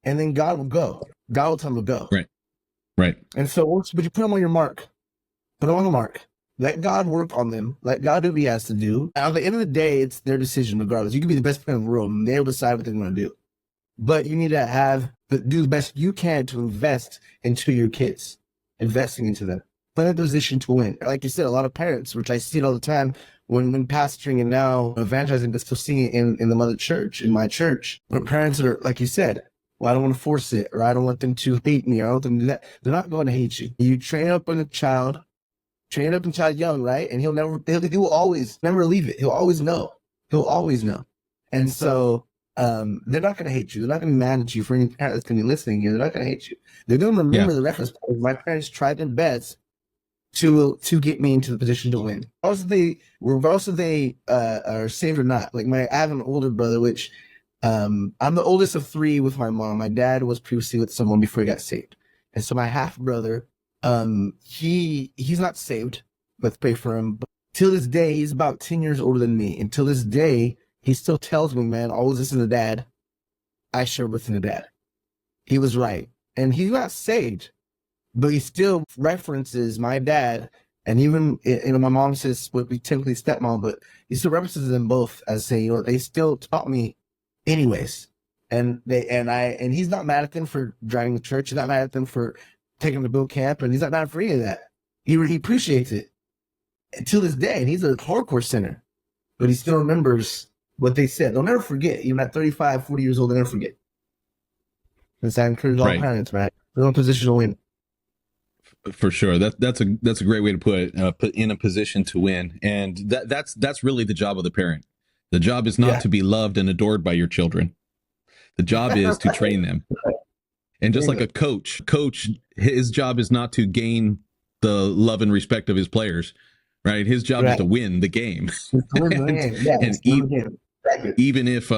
Speaker 1: and then God will go. God will tell them to go.
Speaker 4: Right.
Speaker 1: And so, but you put them on your mark. Put them on the mark. Let God work on them. Let God do what he has to do. And at the end of the day, it's their decision regardless. You can be the best parent in the world, and they'll decide what they're going to do. But you need to do the best you can to invest into your kids, investing into them. Put in a position to win. Like you said, a lot of parents, which I see it all the time when pastoring and now evangelizing, but still seeing it in the mother church, in my church, where parents are, like you said, well, I don't want to force it, or I don't want them to hate me, or I don't want them to do that. They're not going to hate you. You train up a child young, right? And he will always never leave it. He'll always know. And so, they're not going to hate you. They're not going to be mad at you. For any parent that's going to be listening here, they're not going to hate you. They're going to remember the reference point. My parents tried their best to get me into the position to win. Regardless if they are saved or not. Like I have an older brother, which I'm the oldest of three with my mom. My dad was previously with someone before he got saved, and so my half brother, he's not saved. Let's pray for him. But till this day, he's about 10 years older than me, and till this day, he still tells me, man, always listen to dad. I should listen to dad. He was right. And he's not saved, but he still references my dad. And even, my mom says would be typically stepmom, but he still references them both as saying, they still taught me anyways. And he's not mad at them for driving the church. He's not mad at them for taking them to boot camp. And he's not mad for any of that. He appreciates it. Until this day, and he's a hardcore sinner, but he still remembers what they said. They'll never forget. Even at 35, 40 years old, they'll never forget. And so I encourage all parents, man. They're in a position to win.
Speaker 4: For sure. That's a great way to put it. Put in a position to win. And that's really the job of the parent. The job is not to be loved and adored by your children. The job is to train them. And just like a coach, his job is not to gain the love and respect of his players, right? His job is to win the game. Even if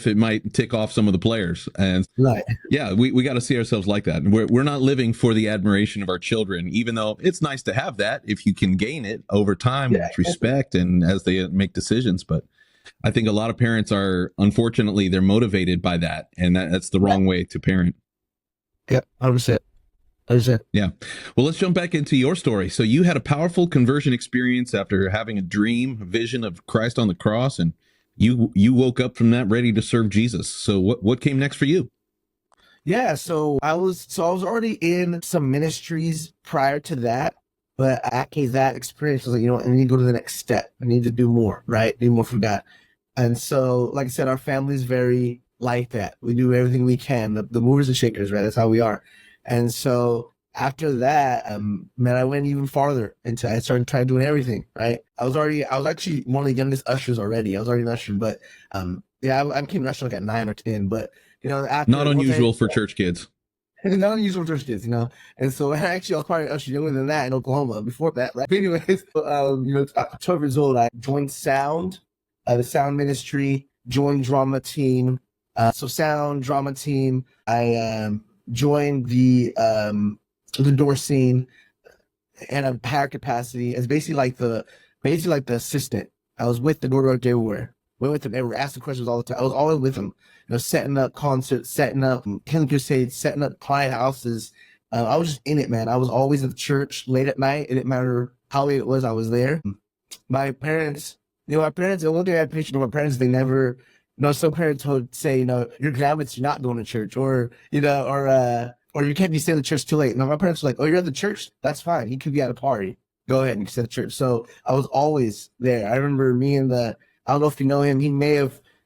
Speaker 4: it might tick off some of the players. And we got to see ourselves like that. And we're not living for the admiration of our children, even though it's nice to have that if you can gain it over time with respect and as they make decisions. But I think a lot of parents are, unfortunately, they're motivated by that, and that's the wrong way to parent.
Speaker 1: Yeah, 100%.
Speaker 4: Yeah. Well, let's jump back into your story. So you had a powerful conversion experience after having a dream, a vision of Christ on the cross, and you woke up from that ready to serve Jesus. So what came next for you?
Speaker 1: Yeah, so I was already in some ministries prior to that, but after that experience, I was like, you know what, I need to go to the next step. I need to do more, right? Do more for God. And so, like I said, our family's very like that. We do everything we can. The movers and shakers, right? That's how we are. And so after that, man, I went even farther into. I started trying doing everything, right? I was actually one of the youngest ushers already. I was already an usher, but yeah, I became an usher like at 9 or 10. But
Speaker 4: Not
Speaker 1: after one
Speaker 4: unusual
Speaker 1: day,
Speaker 4: for church kids.
Speaker 1: not unusual church kids. And so actually, I was probably usher younger than that in Oklahoma before that, right? But anyways, 12 years old, I joined Sound, the Sound Ministry, joined drama team. So Sound drama team. I joined the door scene in a higher capacity as basically like the assistant. I was with the door director everywhere. Went with them. They were asking questions all the time. I was always with them. Setting up concerts, setting up Healing Crusades, setting up client houses. I was just in it, man. I was always at the church late at night. It didn't matter how late it was. I was there. My parents, the one thing I appreciate with my parents, they never, some parents would say, you're glad you're not going to church, or you can't be staying at the church too late. No, my parents were like, oh, you're at the church? That's fine. He could be at a party. Go ahead and stay at the church. So I was always there. I remember I don't know if you know him.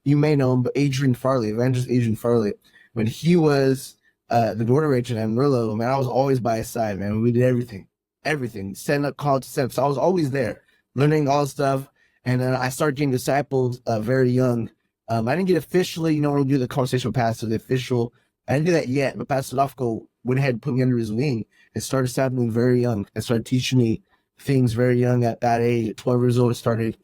Speaker 1: You may know him, but Adrian Farley, Evangelist Adrian Farley, when he was the door director at Amarillo, man, I was always by his side, man. We did everything, setting up college steps. So I was always there, learning all this stuff. And then I started getting disciples very young. I didn't get officially, when we do the conversation with Pastor, the official. I didn't do that yet, but Pastor Lofko went ahead and put me under his wing and started sounding very young and started teaching me things very young at that age. At 12 years old, I started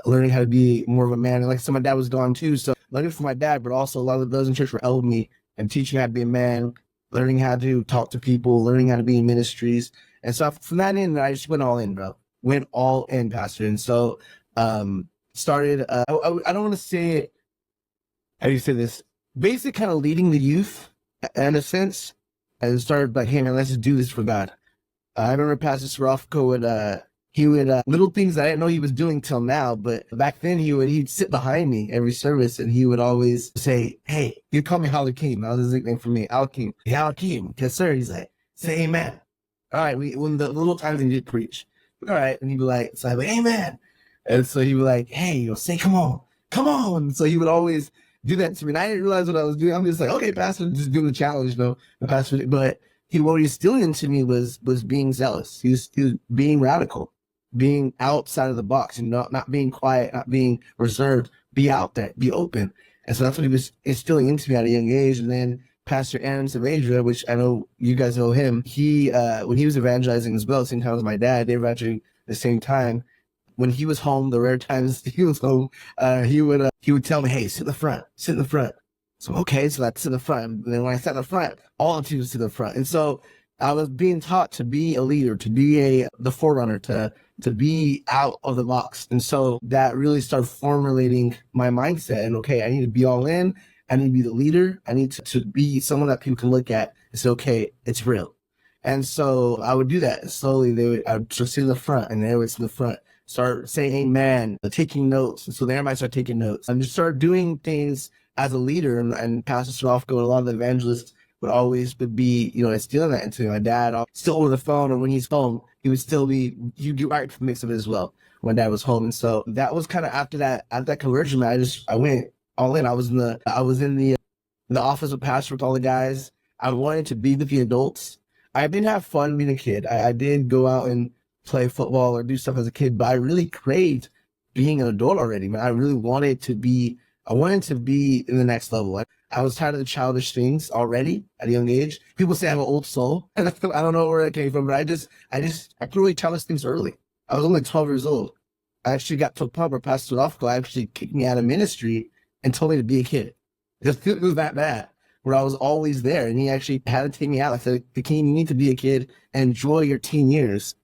Speaker 1: learning how to be more of a man. And like I said, my dad was gone too. So learning from my dad, but also a lot of those in church were helping me and teaching me how to be a man, learning how to talk to people, learning how to be in ministries. And so from that end, I just went all in, bro. Went all in, Pastor. And so started, I don't want to say it, how do you say this? Basically kind of leading the youth in a sense, and started like, hey man, let's just do this for God. I remember Pastor Srofko would little things that I didn't know he was doing till now, but back then he'd sit behind me every service and he would always say, hey, he'd call me Akeem. That was his nickname for me, Akeem. Hey, Akeem. Yes, sir. He's like, say amen. All right, when the little times he did preach. All right, and he'd be like, so I'd be like, amen. And so he'd be like, hey, you'll say, come on. So he would always do that to me. And I didn't realize what I was doing. I'm just like, okay, Pastor, just doing the challenge, the Pastor. But what he was still into me was being zealous. He was being radical, being outside of the box, and not being quiet, not being reserved, be out there, be open. And so that's what he was instilling into me at a young age. And then Pastor Aaron Saavedra, which I know you guys know him, he when he was evangelizing as well, same time as my dad, they were evangelizing at the same time. When he was home, the rare times he was home, he would tell me, hey, sit in the front. So, okay, so I'd sit in the front. And then when I sat in the front, all the teams would sit in the front. And so I was being taught to be a leader, to be the forerunner, to be out of the box. And so that really started formulating my mindset. And okay, I need to be all in. I need to be the leader. I need to be someone that people can look at and say, okay, it's real. And so I would do that. Slowly, I would just sit in the front, and they would sit in the front, start saying amen, taking notes. And so then everybody started taking notes and just started doing things as a leader. And Pastor Srofko and a lot of the evangelists would always be, instilling that into me. My dad, still over the phone, or when he's home, he would still be, you'd get right from mix of it as well when Dad was home. And so that was kind of after that conversion, man, I went all in. I was in the office with Pastor with all the guys. I wanted to be with the adults. I didn't have fun being a kid. I did go out and play football or do stuff as a kid, but I really craved being an adult already, man. I really wanted to be in the next level. I was tired of the childish things already at a young age. People say I have an old soul, and I don't know where that came from, but I could really childish things early. I was only 12 years old. I actually got to a point where Pastor Lofko actually kicked me out of ministry and told me to be a kid. It was that bad, where I was always there, and he actually had to take me out. I said, Akeem, you need to be a kid and enjoy your teen years,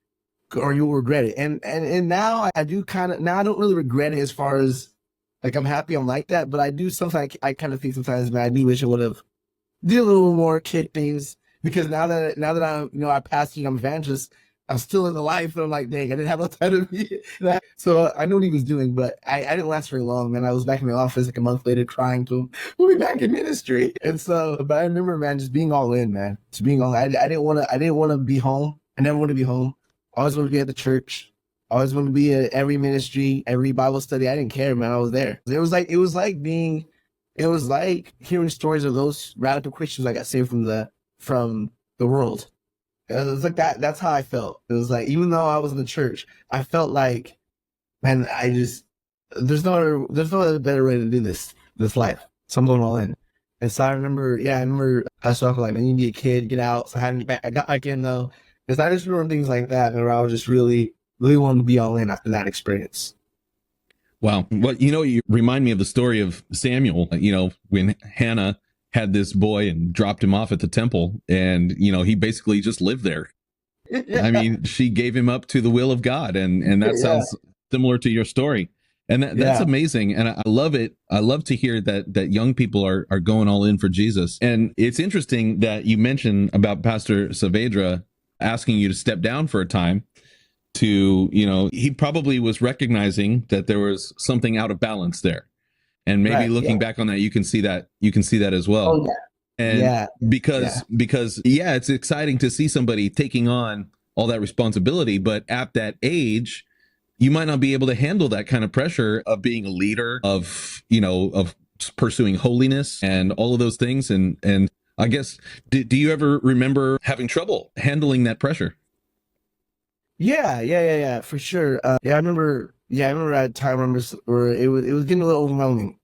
Speaker 1: or you'll regret it. And now I don't really regret it as far as, like, I'm happy I'm like that, but I do sometimes, I kind of think sometimes, man, I do wish I would have did a little more kid things, because now that I'm, I pastor, I'm evangelist, I'm still in the life, and I'm like, dang, I didn't have enough time to be that. So I knew what he was doing, but I didn't last very long, man. I was back in the office like a month later crying to him, we'll be back in ministry. And so, but I remember, man, just being all in, man. Just being all in. I didn't want to be home. I never want to be home. I always want to be at the church. I always want to be at every ministry, every Bible study. I didn't care, man. I was there. It was like hearing stories of those radical Christians that got saved from the world. It was like that. That's how I felt. It was like, even though I was in the church, I felt like, man, there's no other better way to do this life. So I'm going all in. And so I remember I was talking like, man, you need to be a kid, get out. So I got back in though. Because I just remember things like that, where I was just really, really wanting to be all in after that experience.
Speaker 4: Wow. Well, you remind me of the story of Samuel, when Hannah had this boy and dropped him off at the temple, and, he basically just lived there. I mean, she gave him up to the will of God, and that sounds similar to your story. And that's amazing. And I love it. I love to hear that young people are going all in for Jesus. And it's interesting that you mentioned about Pastor Saavedra asking you to step down for a time to, he probably was recognizing that there was something out of balance there. And maybe looking back on that, you can see that as well.
Speaker 1: Oh, yeah.
Speaker 4: And because it's exciting to see somebody taking on all that responsibility, but at that age, you might not be able to handle that kind of pressure of being a leader, of pursuing holiness and all of those things. And I guess, do you ever remember having trouble handling that pressure?
Speaker 1: Yeah, for sure. I remember at a time where it was getting a little overwhelming,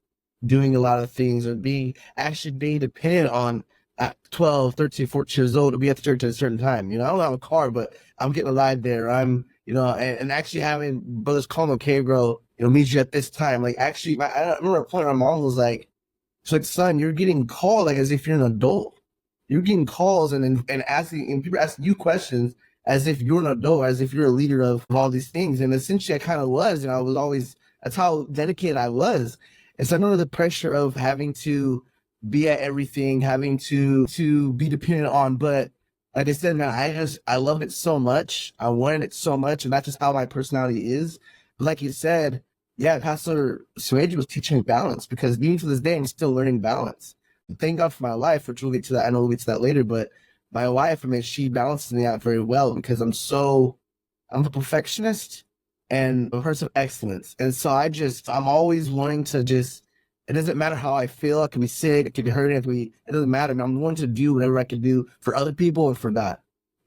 Speaker 1: doing a lot of things, or being dependent on at 12, 13, 14 years old to be at the church at a certain time. I don't have a car, but I'm getting a ride there. I'm, and actually having brothers call me, okay, bro, meet you at this time. Like, actually, I remember a point my mom was like, she's like, son, you're getting called like as if you're an adult. You're getting calls and asking, and people asking you questions as if you're an adult, as if you're a leader of all these things. And essentially I kind of was, I was always, that's how dedicated I was. And so I know the pressure of having to be at everything, having to be dependent on, but like I said, man, I loved it so much. I wanted it so much, and that's just how my personality is. But like you said, Pastor Suede was teaching me balance, because even to this day, I'm still learning balance. Thank God for my wife, which we'll get to that. I know we'll get to that later, but my wife, she balances me out very well, because I'm a perfectionist and a person of excellence. And so I'm always wanting to it doesn't matter how I feel. I can be sick, I can be hurting, it doesn't matter. I'm wanting to do whatever I can do for other people and for God.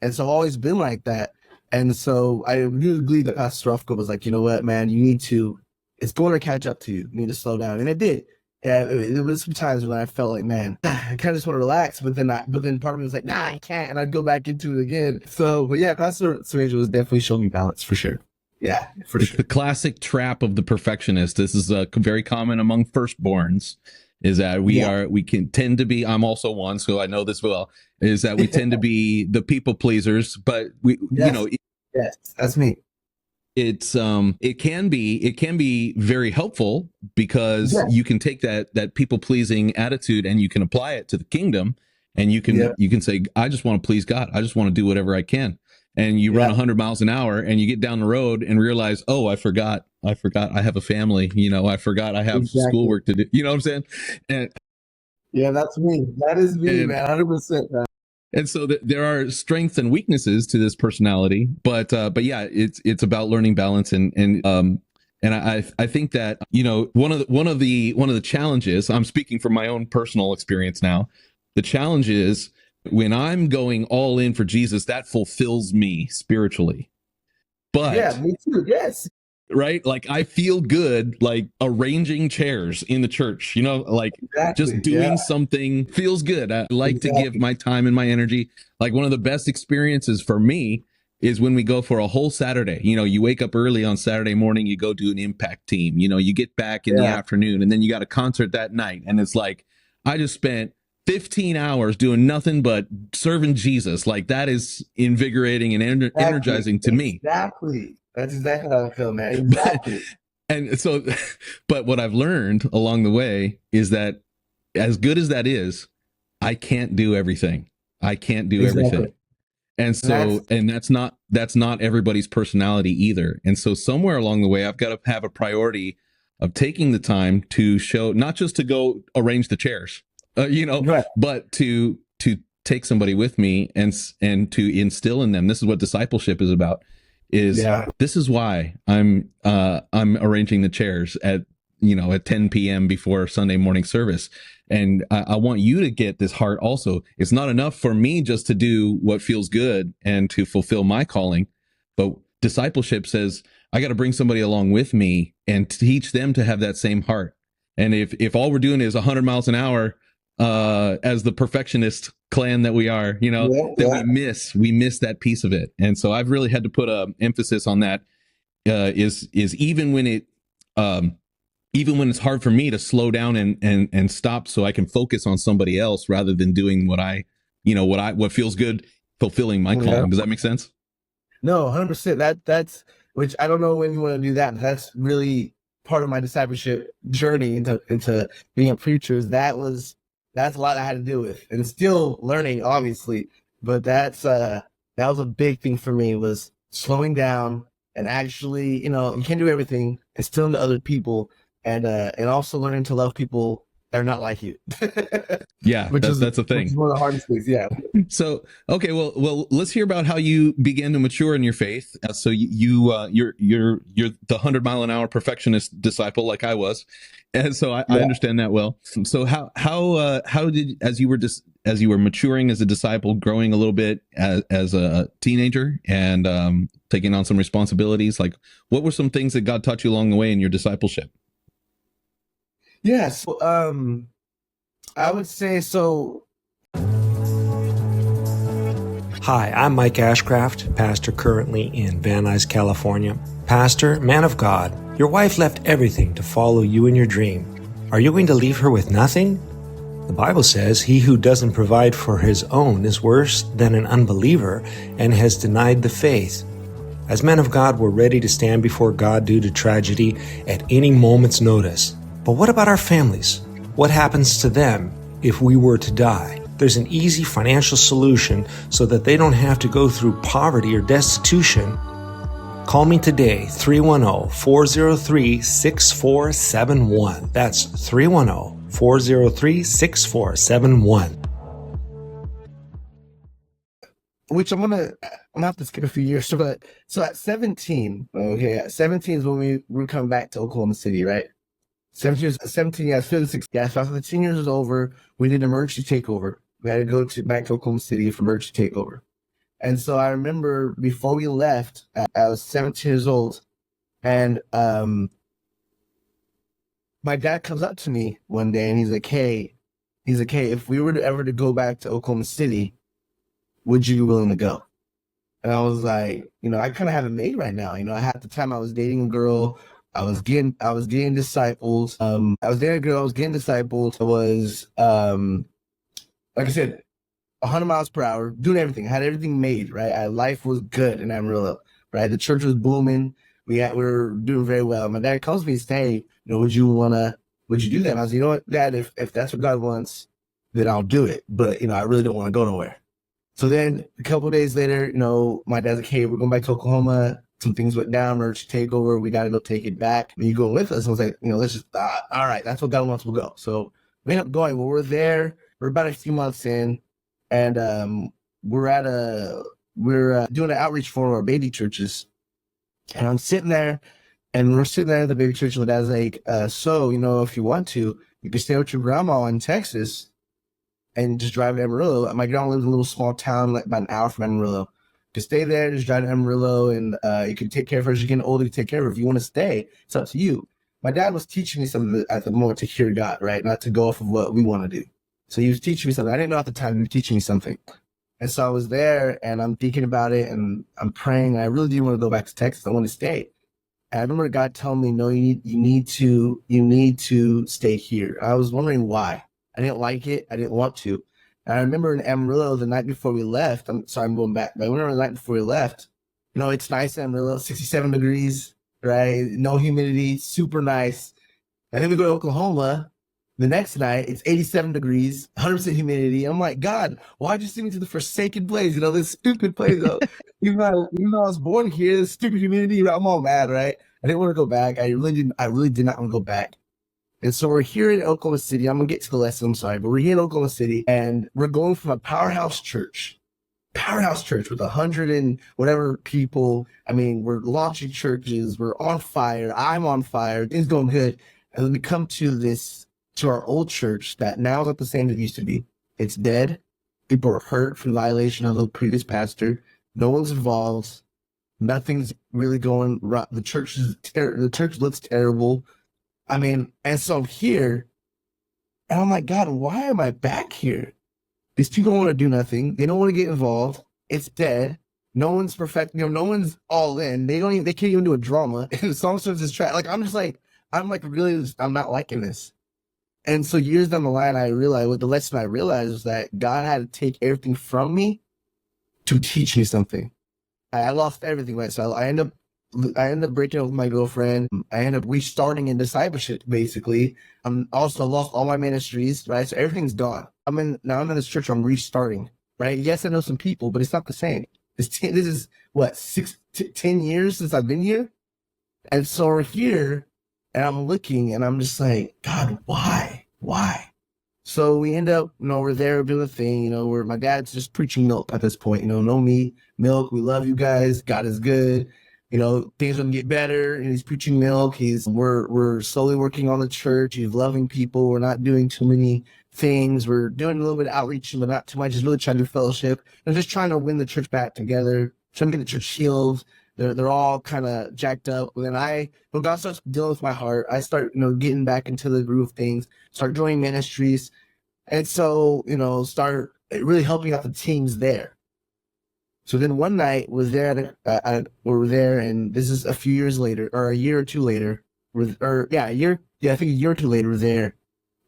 Speaker 1: And so I've always been like that. And so I really believe that Pastor Rufko was like, you know what, man, it's going to catch up to you. You need to slow down. And it did. Yeah, it was some times when I felt like, man, I kind of just want to relax, but then part of me was like, nah, I can't, and I'd go back into it again. So, but yeah, Pastor Sergio was definitely showing me balance for sure. Yeah, for sure.
Speaker 4: The classic trap of the perfectionist. This is very common among firstborns. Is that we can tend to be. I'm also one, so I know this well. Is that we tend to be the people pleasers, but
Speaker 1: yes, that's me.
Speaker 4: It can be very helpful, because you can take that people pleasing attitude and you can apply it to the kingdom, and you can say, I just want to please God. I just want to do whatever I can. And you run 100 miles an hour and you get down the road and realize, oh, I forgot I have a family. I forgot I have schoolwork to do. You know what I'm saying? And
Speaker 1: that's me. That is me, man. 100%. Man.
Speaker 4: And so there are strengths and weaknesses to this personality, but yeah, it's about learning balance, and I think that one of the challenges, I'm speaking from my own personal experience now, the challenge is when I'm going all in for Jesus, that fulfills me spiritually. But
Speaker 1: me too. Yes.
Speaker 4: Right? Like, I feel good, like arranging chairs in the church, just doing something feels good. I like to give my time and my energy. Like, one of the best experiences for me is when we go for a whole Saturday. You wake up early on Saturday morning, you go do an impact team, you get back in the afternoon, and then you got a concert that night. And it's like, I just spent 15 hours doing nothing but serving Jesus. Like, that is invigorating and energizing to me.
Speaker 1: Exactly. That's exactly how I feel, man. Exactly.
Speaker 4: And so, but what I've learned along the way is that, as good as that is, I can't do everything. Everything. And so, and that's not everybody's personality either. And so somewhere along the way, I've got to have a priority of taking the time to show, not just to go arrange the chairs,
Speaker 1: Right.
Speaker 4: but to take somebody with me and to instill in them. This is what discipleship is about. This is why I'm arranging the chairs at 10 p.m. before Sunday morning service. And I want you to get this heart also. It's not enough for me just to do what feels good and to fulfill my calling, but discipleship says I got to bring somebody along with me and teach them to have that same heart. And if all we're doing is 100 miles an hour, as the perfectionist clan that we are, then we miss that piece of it. And so I've really had to put a emphasis on that. Is even when it's hard for me to slow down and stop so I can focus on somebody else rather than doing what feels good, fulfilling my calling. Does that make sense?
Speaker 1: No, 100%. That's which I don't know when you want to do that. That's really part of my discipleship journey into being a preacher. That's a lot I had to deal with, and still learning, obviously. But that was a big thing for me, was slowing down and actually, you can't do everything, and still into other people, and also learning to love people that are not like you.
Speaker 4: Yeah, that's the thing.
Speaker 1: Which is one of the hardest things. Yeah.
Speaker 4: So, okay, well, let's hear about how you began to mature in your faith. So you're the 100-mile-an-hour perfectionist disciple, like I was, and so I understand that well. So how did, as you were maturing as a disciple, growing a little bit as a teenager, and taking on some responsibilities, like what were some things that God taught you along the way in your discipleship?
Speaker 1: Yes, I would say so.
Speaker 5: Hi, I'm Mike Ashcraft, pastor currently in Van Nuys, California. Pastor, man of God, your wife left everything to follow you in your dream. Are you going to leave her with nothing? The Bible says, he who doesn't provide for his own is worse than an unbeliever and has denied the faith. As men of God, we're ready to stand before God due to tragedy at any moment's notice. But what about our families? What happens to them if we were to die? There's an easy financial solution so that they don't have to go through poverty or destitution. Call me today, 310-403-6471. That's 310-403-6471.
Speaker 1: Which I'm gonna have to skip a few years. So at 17, at 17 is when we were coming back to Oklahoma City, right? 17, yeah, 56. Yeah, so after the 10 years was over, we did an emergency takeover. We had to go back to Oklahoma City for emergency takeover. And so I remember before we left, I was 17 years old, and my dad comes up to me one day and he's like, hey, if we were ever to go back to Oklahoma City, would you be willing to go? And I was like, I kind of have it made right now. At the time I was dating a girl. I was getting disciples. I was dating a girl. I was getting disciples. I was, like I said, 100 miles per hour, doing everything. I had everything made, right? Life was good in Amarillo, right? The church was booming. We were doing very well. My dad calls me and says, hey, would you do that? And I was, you know what, Dad, if that's what God wants, then I'll do it. But, I really don't want to go nowhere. So then a couple of days later, my dad's like, hey, we're going back to Oklahoma. Some things went down, emergency takeover. We got to go take it back. And you go with us. I was like, let's just, all right, that's what God wants, we'll go. So we ended up going. Well, we're there. We're about a few months in, and we're doing an outreach for our baby churches. And I'm sitting there, and we're sitting there at the baby church, and my dad's like, so, if you want to, you can stay with your grandma in Texas and just drive to Amarillo. My grandma lives in a little small town, like about an hour from Amarillo. You can stay there, just drive to Amarillo, and you can take care of her as you're getting older. You take care of her. If you want to stay, it's up to you. My dad was teaching me something at the moment to hear God, right? Not to go off of what we want to do. So he was teaching me something. I didn't know at the time he was teaching me something. And so I was there, and I'm thinking about it, and I'm praying. And I really do want to go back to Texas. I want to stay. And I remember God telling me, no, you need to stay here. I was wondering why. I didn't like it. I didn't want to. And I remember in Amarillo the night before we left. I'm sorry, I'm going back. But I remember the night before we left. It's nice in Amarillo, 67 degrees, right? No humidity, super nice. And then we go to Oklahoma, The next night, it's 87 degrees, 100% humidity. I'm like, God, why'd you send me to the forsaken place? This stupid place. Even though I was born here, this stupid humidity, I'm all mad, right? I didn't want to go back. I really did not want to go back. And so we're here in Oklahoma City. I'm going to get to the lesson. I'm sorry, but we're here in Oklahoma City, and we're going from a powerhouse church with 100 and whatever people. I mean, we're launching churches. We're on fire. I'm on fire. Things going good. And then we come to our old church that now is not the same as it used to be. It's dead. People are hurt from violation of the previous pastor. No one's involved. Nothing's really going right. The church looks terrible. I mean, and so I'm here, and I'm like, God, why am I back here? These people don't want to do nothing. They don't want to get involved. It's dead. No one's perfect. No one's all in. They can't even do a drama. And the song service is trash. I'm not liking this. And so years down the line, the lesson I realized was that God had to take everything from me to teach me something. I lost everything, right? So I end up breaking up with my girlfriend. I end up restarting in discipleship, basically. I'm also lost all my ministries, right? So everything's gone. I'm in this church. I'm restarting, right? Yes, I know some people, but it's not the same. This is what 10 years since I've been here, and so we're here. And I'm looking, and I'm just like, God, why? So we end up, we're there doing a thing, where my dad's just preaching milk at this point, no meat, milk. We love you guys. God is good. Things are gonna get better. And he's preaching milk. We're slowly working on the church. He's loving people. We're not doing too many things. We're doing a little bit of outreach, but not too much. Just really trying to do fellowship. And just trying to win the church back together, trying to get the church healed. They're all kind of jacked up. And then when God starts dealing with my heart, I start, getting back into the groove of things, start joining ministries. And so, start really helping out the teams there. So then one night we were there, and this is a few years later, or a year or two later, I think a year or two later we're there.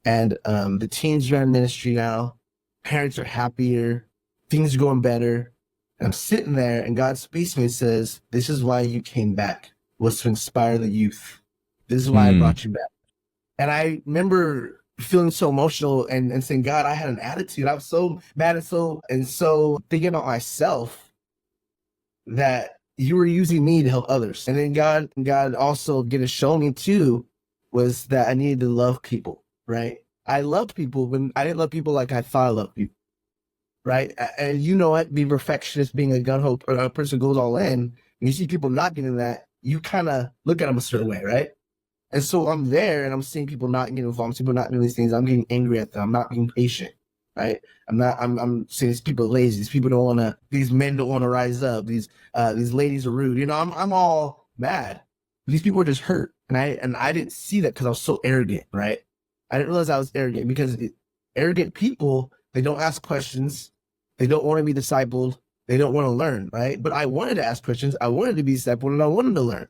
Speaker 1: And the teens are in ministry now. Parents are happier. Things are going better. And I'm sitting there, and God speaks to me and says, this is why you came back, was to inspire the youth. This is why I brought you back. And I remember feeling so emotional and saying, God, I had an attitude. I was so mad and so thinking about myself that you were using me to help others. And then God also get to show me too was that I needed to love people, right? I loved people when I didn't love people like I thought I loved people. Right. And being perfectionist, being a gun hope, or a person who goes all in, and you see people not getting that, you kind of look at them a certain way. Right. And so I'm there and I'm seeing people not getting involved, people not doing these things. I'm getting angry at them. I'm not being patient. Right. I'm saying these people are lazy. These men don't want to rise up. These ladies are rude. I'm all mad. These people are just hurt. And I didn't see that because I was so arrogant. Right. I didn't realize I was arrogant because arrogant people, they don't ask questions. They don't want to be discipled. They don't want to learn, right? But I wanted to ask questions. I wanted to be discipled, and I wanted to learn.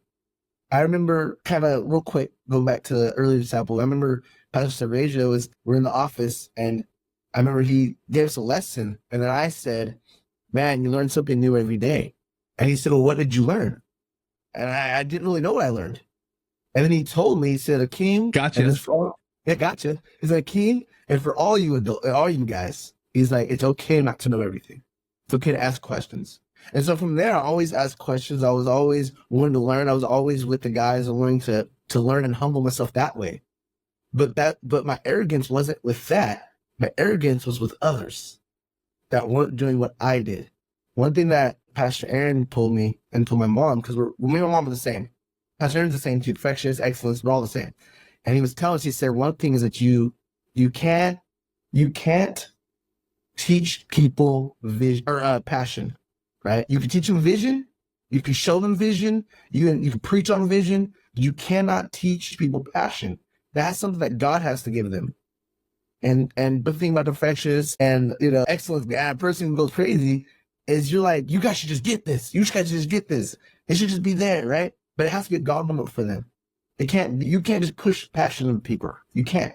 Speaker 1: I remember kind of real quick, going back to the early disciple. I remember Pastor Sergio we're in the office, and I remember he gave us a lesson. And then I said, man, you learn something new every day. And he said, well, what did you learn? And I didn't really know what I learned. And then he told me, he said, Akeem.
Speaker 4: Gotcha.
Speaker 1: Gotcha. He said, Akeem, and for all you guys, he's like, it's okay not to know everything. It's okay to ask questions. And so from there, I always asked questions. I was always wanting to learn. I was always with the guys and learning to learn and humble myself that way. But my arrogance wasn't with that. My arrogance was with others that weren't doing what I did. One thing that Pastor Aaron told me and told my mom, because me and my mom are the same. Pastor Aaron's the same too. Perfectionist, excellence, we're all the same. And he was telling us, he said, one thing is that you can't teach people vision or passion, right? You can teach them vision. You can show them vision. You can preach on vision. You cannot teach people passion. That's something that God has to give them. And the thing about perfectionists and, excellence, a person who goes crazy is you're like, you guys should just get this. You guys should just get this. It should just be there, right? But it has to be a God moment for them. You can't just push passion on people. You can't.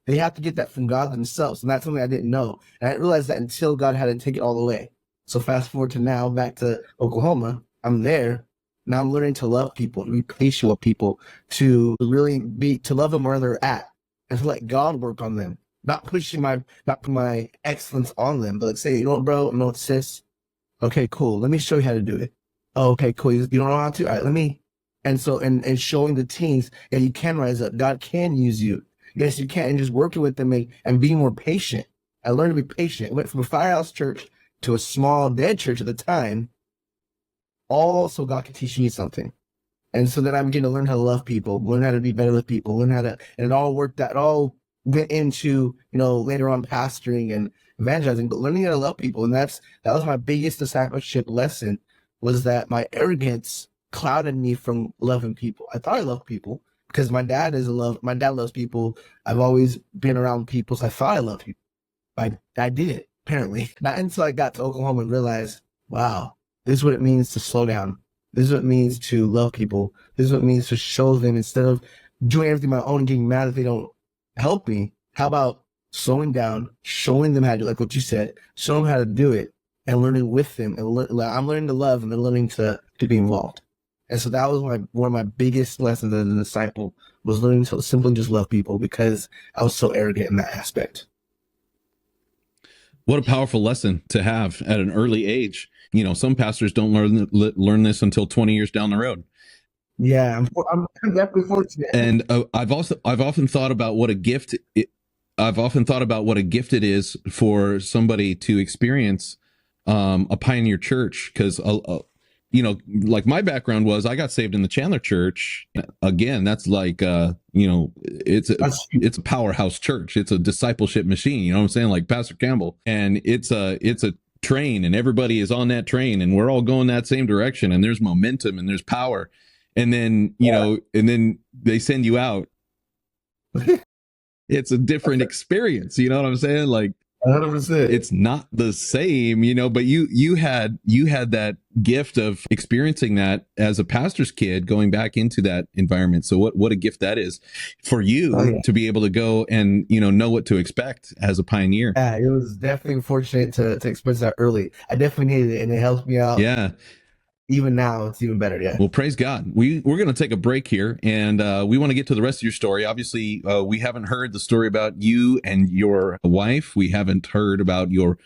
Speaker 1: They have to get that from God themselves. And that's something I didn't know. And I didn't realize that until God had to take it all the way. So fast forward to now, back to Oklahoma. I'm there. Now I'm learning to love people, to be patient with people, to love them where they're at. and to let God work on them. Not pushing my excellence on them, but say, you know what, bro, you know what, sis? Okay, cool. Let me show you how to do it. Oh, okay, cool. You don't know how to? All right, let me. And so, and showing the teens that you can rise up. God can use you. Yes, you can. And just working with them and being more patient. I learned to be patient. I went from a firehouse church to a small dead church at the time. All so God can teach me something. And so then I'm getting to learn how to love people, learn how to be better with people, learn how to, and it all worked out, it all went into, later on pastoring and evangelizing, but learning how to love people. And that was my biggest discipleship lesson, was that my arrogance clouded me from loving people. I thought I loved people because my dad loves people. I've always been around people, so I thought I loved people. I did, apparently. Not until I got to Oklahoma and realized, wow, this is what it means to slow down. This is what it means to love people. This is what it means to show them, instead of doing everything on my own and getting mad if they don't help me. How about slowing down, showing them how to do, like what you said, show them how to do it, and learning with them. And I'm learning to love, and they're learning to be involved. And so that was one of my biggest lessons as a disciple, was learning to simply just love people, because I was so arrogant in that aspect.
Speaker 4: What a powerful lesson to have at an early age. Some pastors don't learn this until 20 years down the road.
Speaker 1: Yeah, I'm definitely fortunate.
Speaker 4: And I've often thought about what a gift it is for somebody to experience a pioneer church, because like my background was, I got saved in the Chandler church. Again, that's like it's a powerhouse church. It's a discipleship machine. You know what I'm saying? Like Pastor Campbell, and it's a train, and everybody is on that train, and we're all going that same direction, and there's momentum and there's power. And then, and then they send you out. It's a different experience. You know what I'm saying? Like,
Speaker 1: 100%.
Speaker 4: It's not the same, but you had that gift of experiencing that as a pastor's kid, going back into that environment. So what a gift that is for you to be able to go and, know what to expect as a pioneer.
Speaker 1: Yeah, it was definitely fortunate to experience that early. I definitely needed it, and it helped me out.
Speaker 4: Yeah.
Speaker 1: Even now, it's even better. Yeah.
Speaker 4: Well, praise God. We're going to take a break here, and we want to get to the rest of your story. Obviously, we haven't heard the story about you and your wife. We haven't heard about your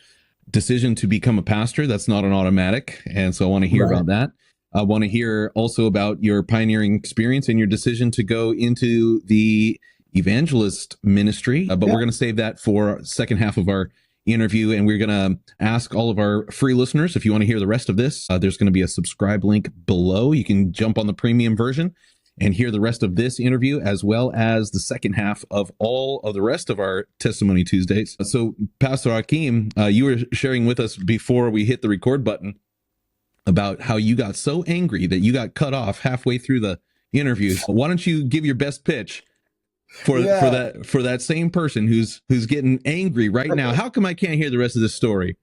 Speaker 4: decision to become a pastor. That's not an automatic. And so I want to hear about that. I want to hear also about your pioneering experience and your decision to go into the evangelist ministry. But we're going to save that for second half of our interview, and we're going to ask all of our free listeners, if you want to hear the rest of this, there's going to be a subscribe link below. You can jump on the premium version and hear the rest of this interview, as well as the second half of all of the rest of our Testimony Tuesdays. So, Pastor Akeem, you were sharing with us before we hit the record button about how you got so angry that you got cut off halfway through the interview. Why don't you give your best pitch for that same person who's getting angry right now? How come I can't hear the rest of this story?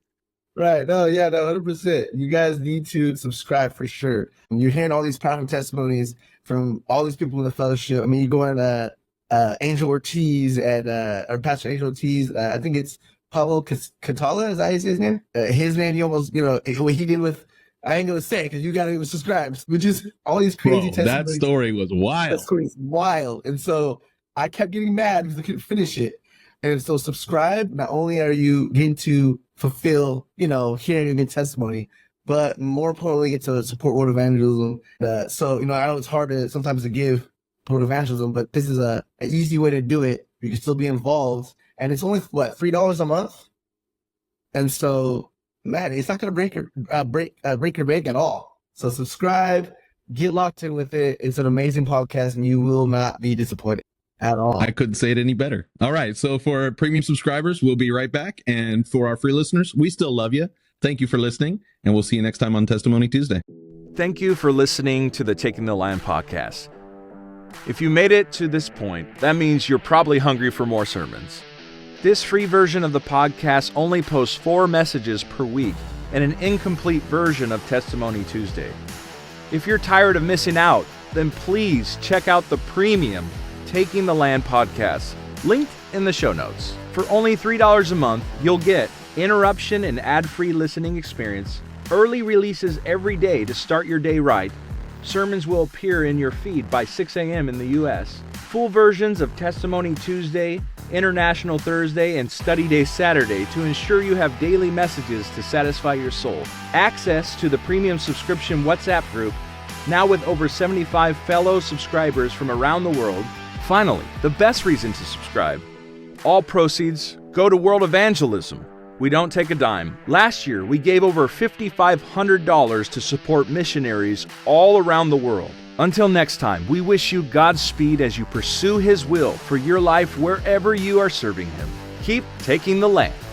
Speaker 1: Right. No, 100%. You guys need to subscribe for sure. You're hearing all these powerful testimonies from all these people in the fellowship. I mean, you go on Angel Ortiz or Pastor Angel Ortiz. I think it's Pablo Catala. Is that his name? His name, he almost, what he did with, I ain't going to say it because you got to even subscribe. Which is all these crazy testimonies.
Speaker 4: That story was wild. That story is
Speaker 1: wild. And so I kept getting mad because I couldn't finish it. And so subscribe. Not only are you getting to fulfill, hearing a good testimony, but more importantly, get to support World Evangelism. So, I know it's hard sometimes to give World Evangelism, but this is an easy way to do it. You can still be involved. And it's only, $3 a month? And so, man, it's not going to break your bank at all. So subscribe, get locked in with it. It's an amazing podcast, and you will not be disappointed at all.
Speaker 4: I couldn't say it any better. All right. So for premium subscribers, we'll be right back. And for our free listeners, we still love you. Thank you for listening, and we'll see you next time on Testimony Tuesday.
Speaker 2: Thank you for listening to the Taking the Line podcast. If you made it to this point, that means you're probably hungry for more sermons. This free version of the podcast only posts 4 messages per week and an incomplete version of Testimony Tuesday. If you're tired of missing out, then please check out the premium Taking the Land podcast, linked in the show notes. For only $3 a month, you'll get interruption and ad-free listening experience, early releases every day to start your day right. Sermons will appear in your feed by 6 a.m. in the U.S., full versions of Testimony Tuesday, International Thursday, and Study Day Saturday to ensure you have daily messages to satisfy your soul. Access to the premium subscription WhatsApp group, now with over 75 fellow subscribers from around the world. Finally, the best reason to subscribe. All proceeds go to world evangelism. We don't take a dime. Last year, we gave over $5,500 to support missionaries all around the world. Until next time, we wish you Godspeed as you pursue His will for your life wherever you are serving Him. Keep taking the land.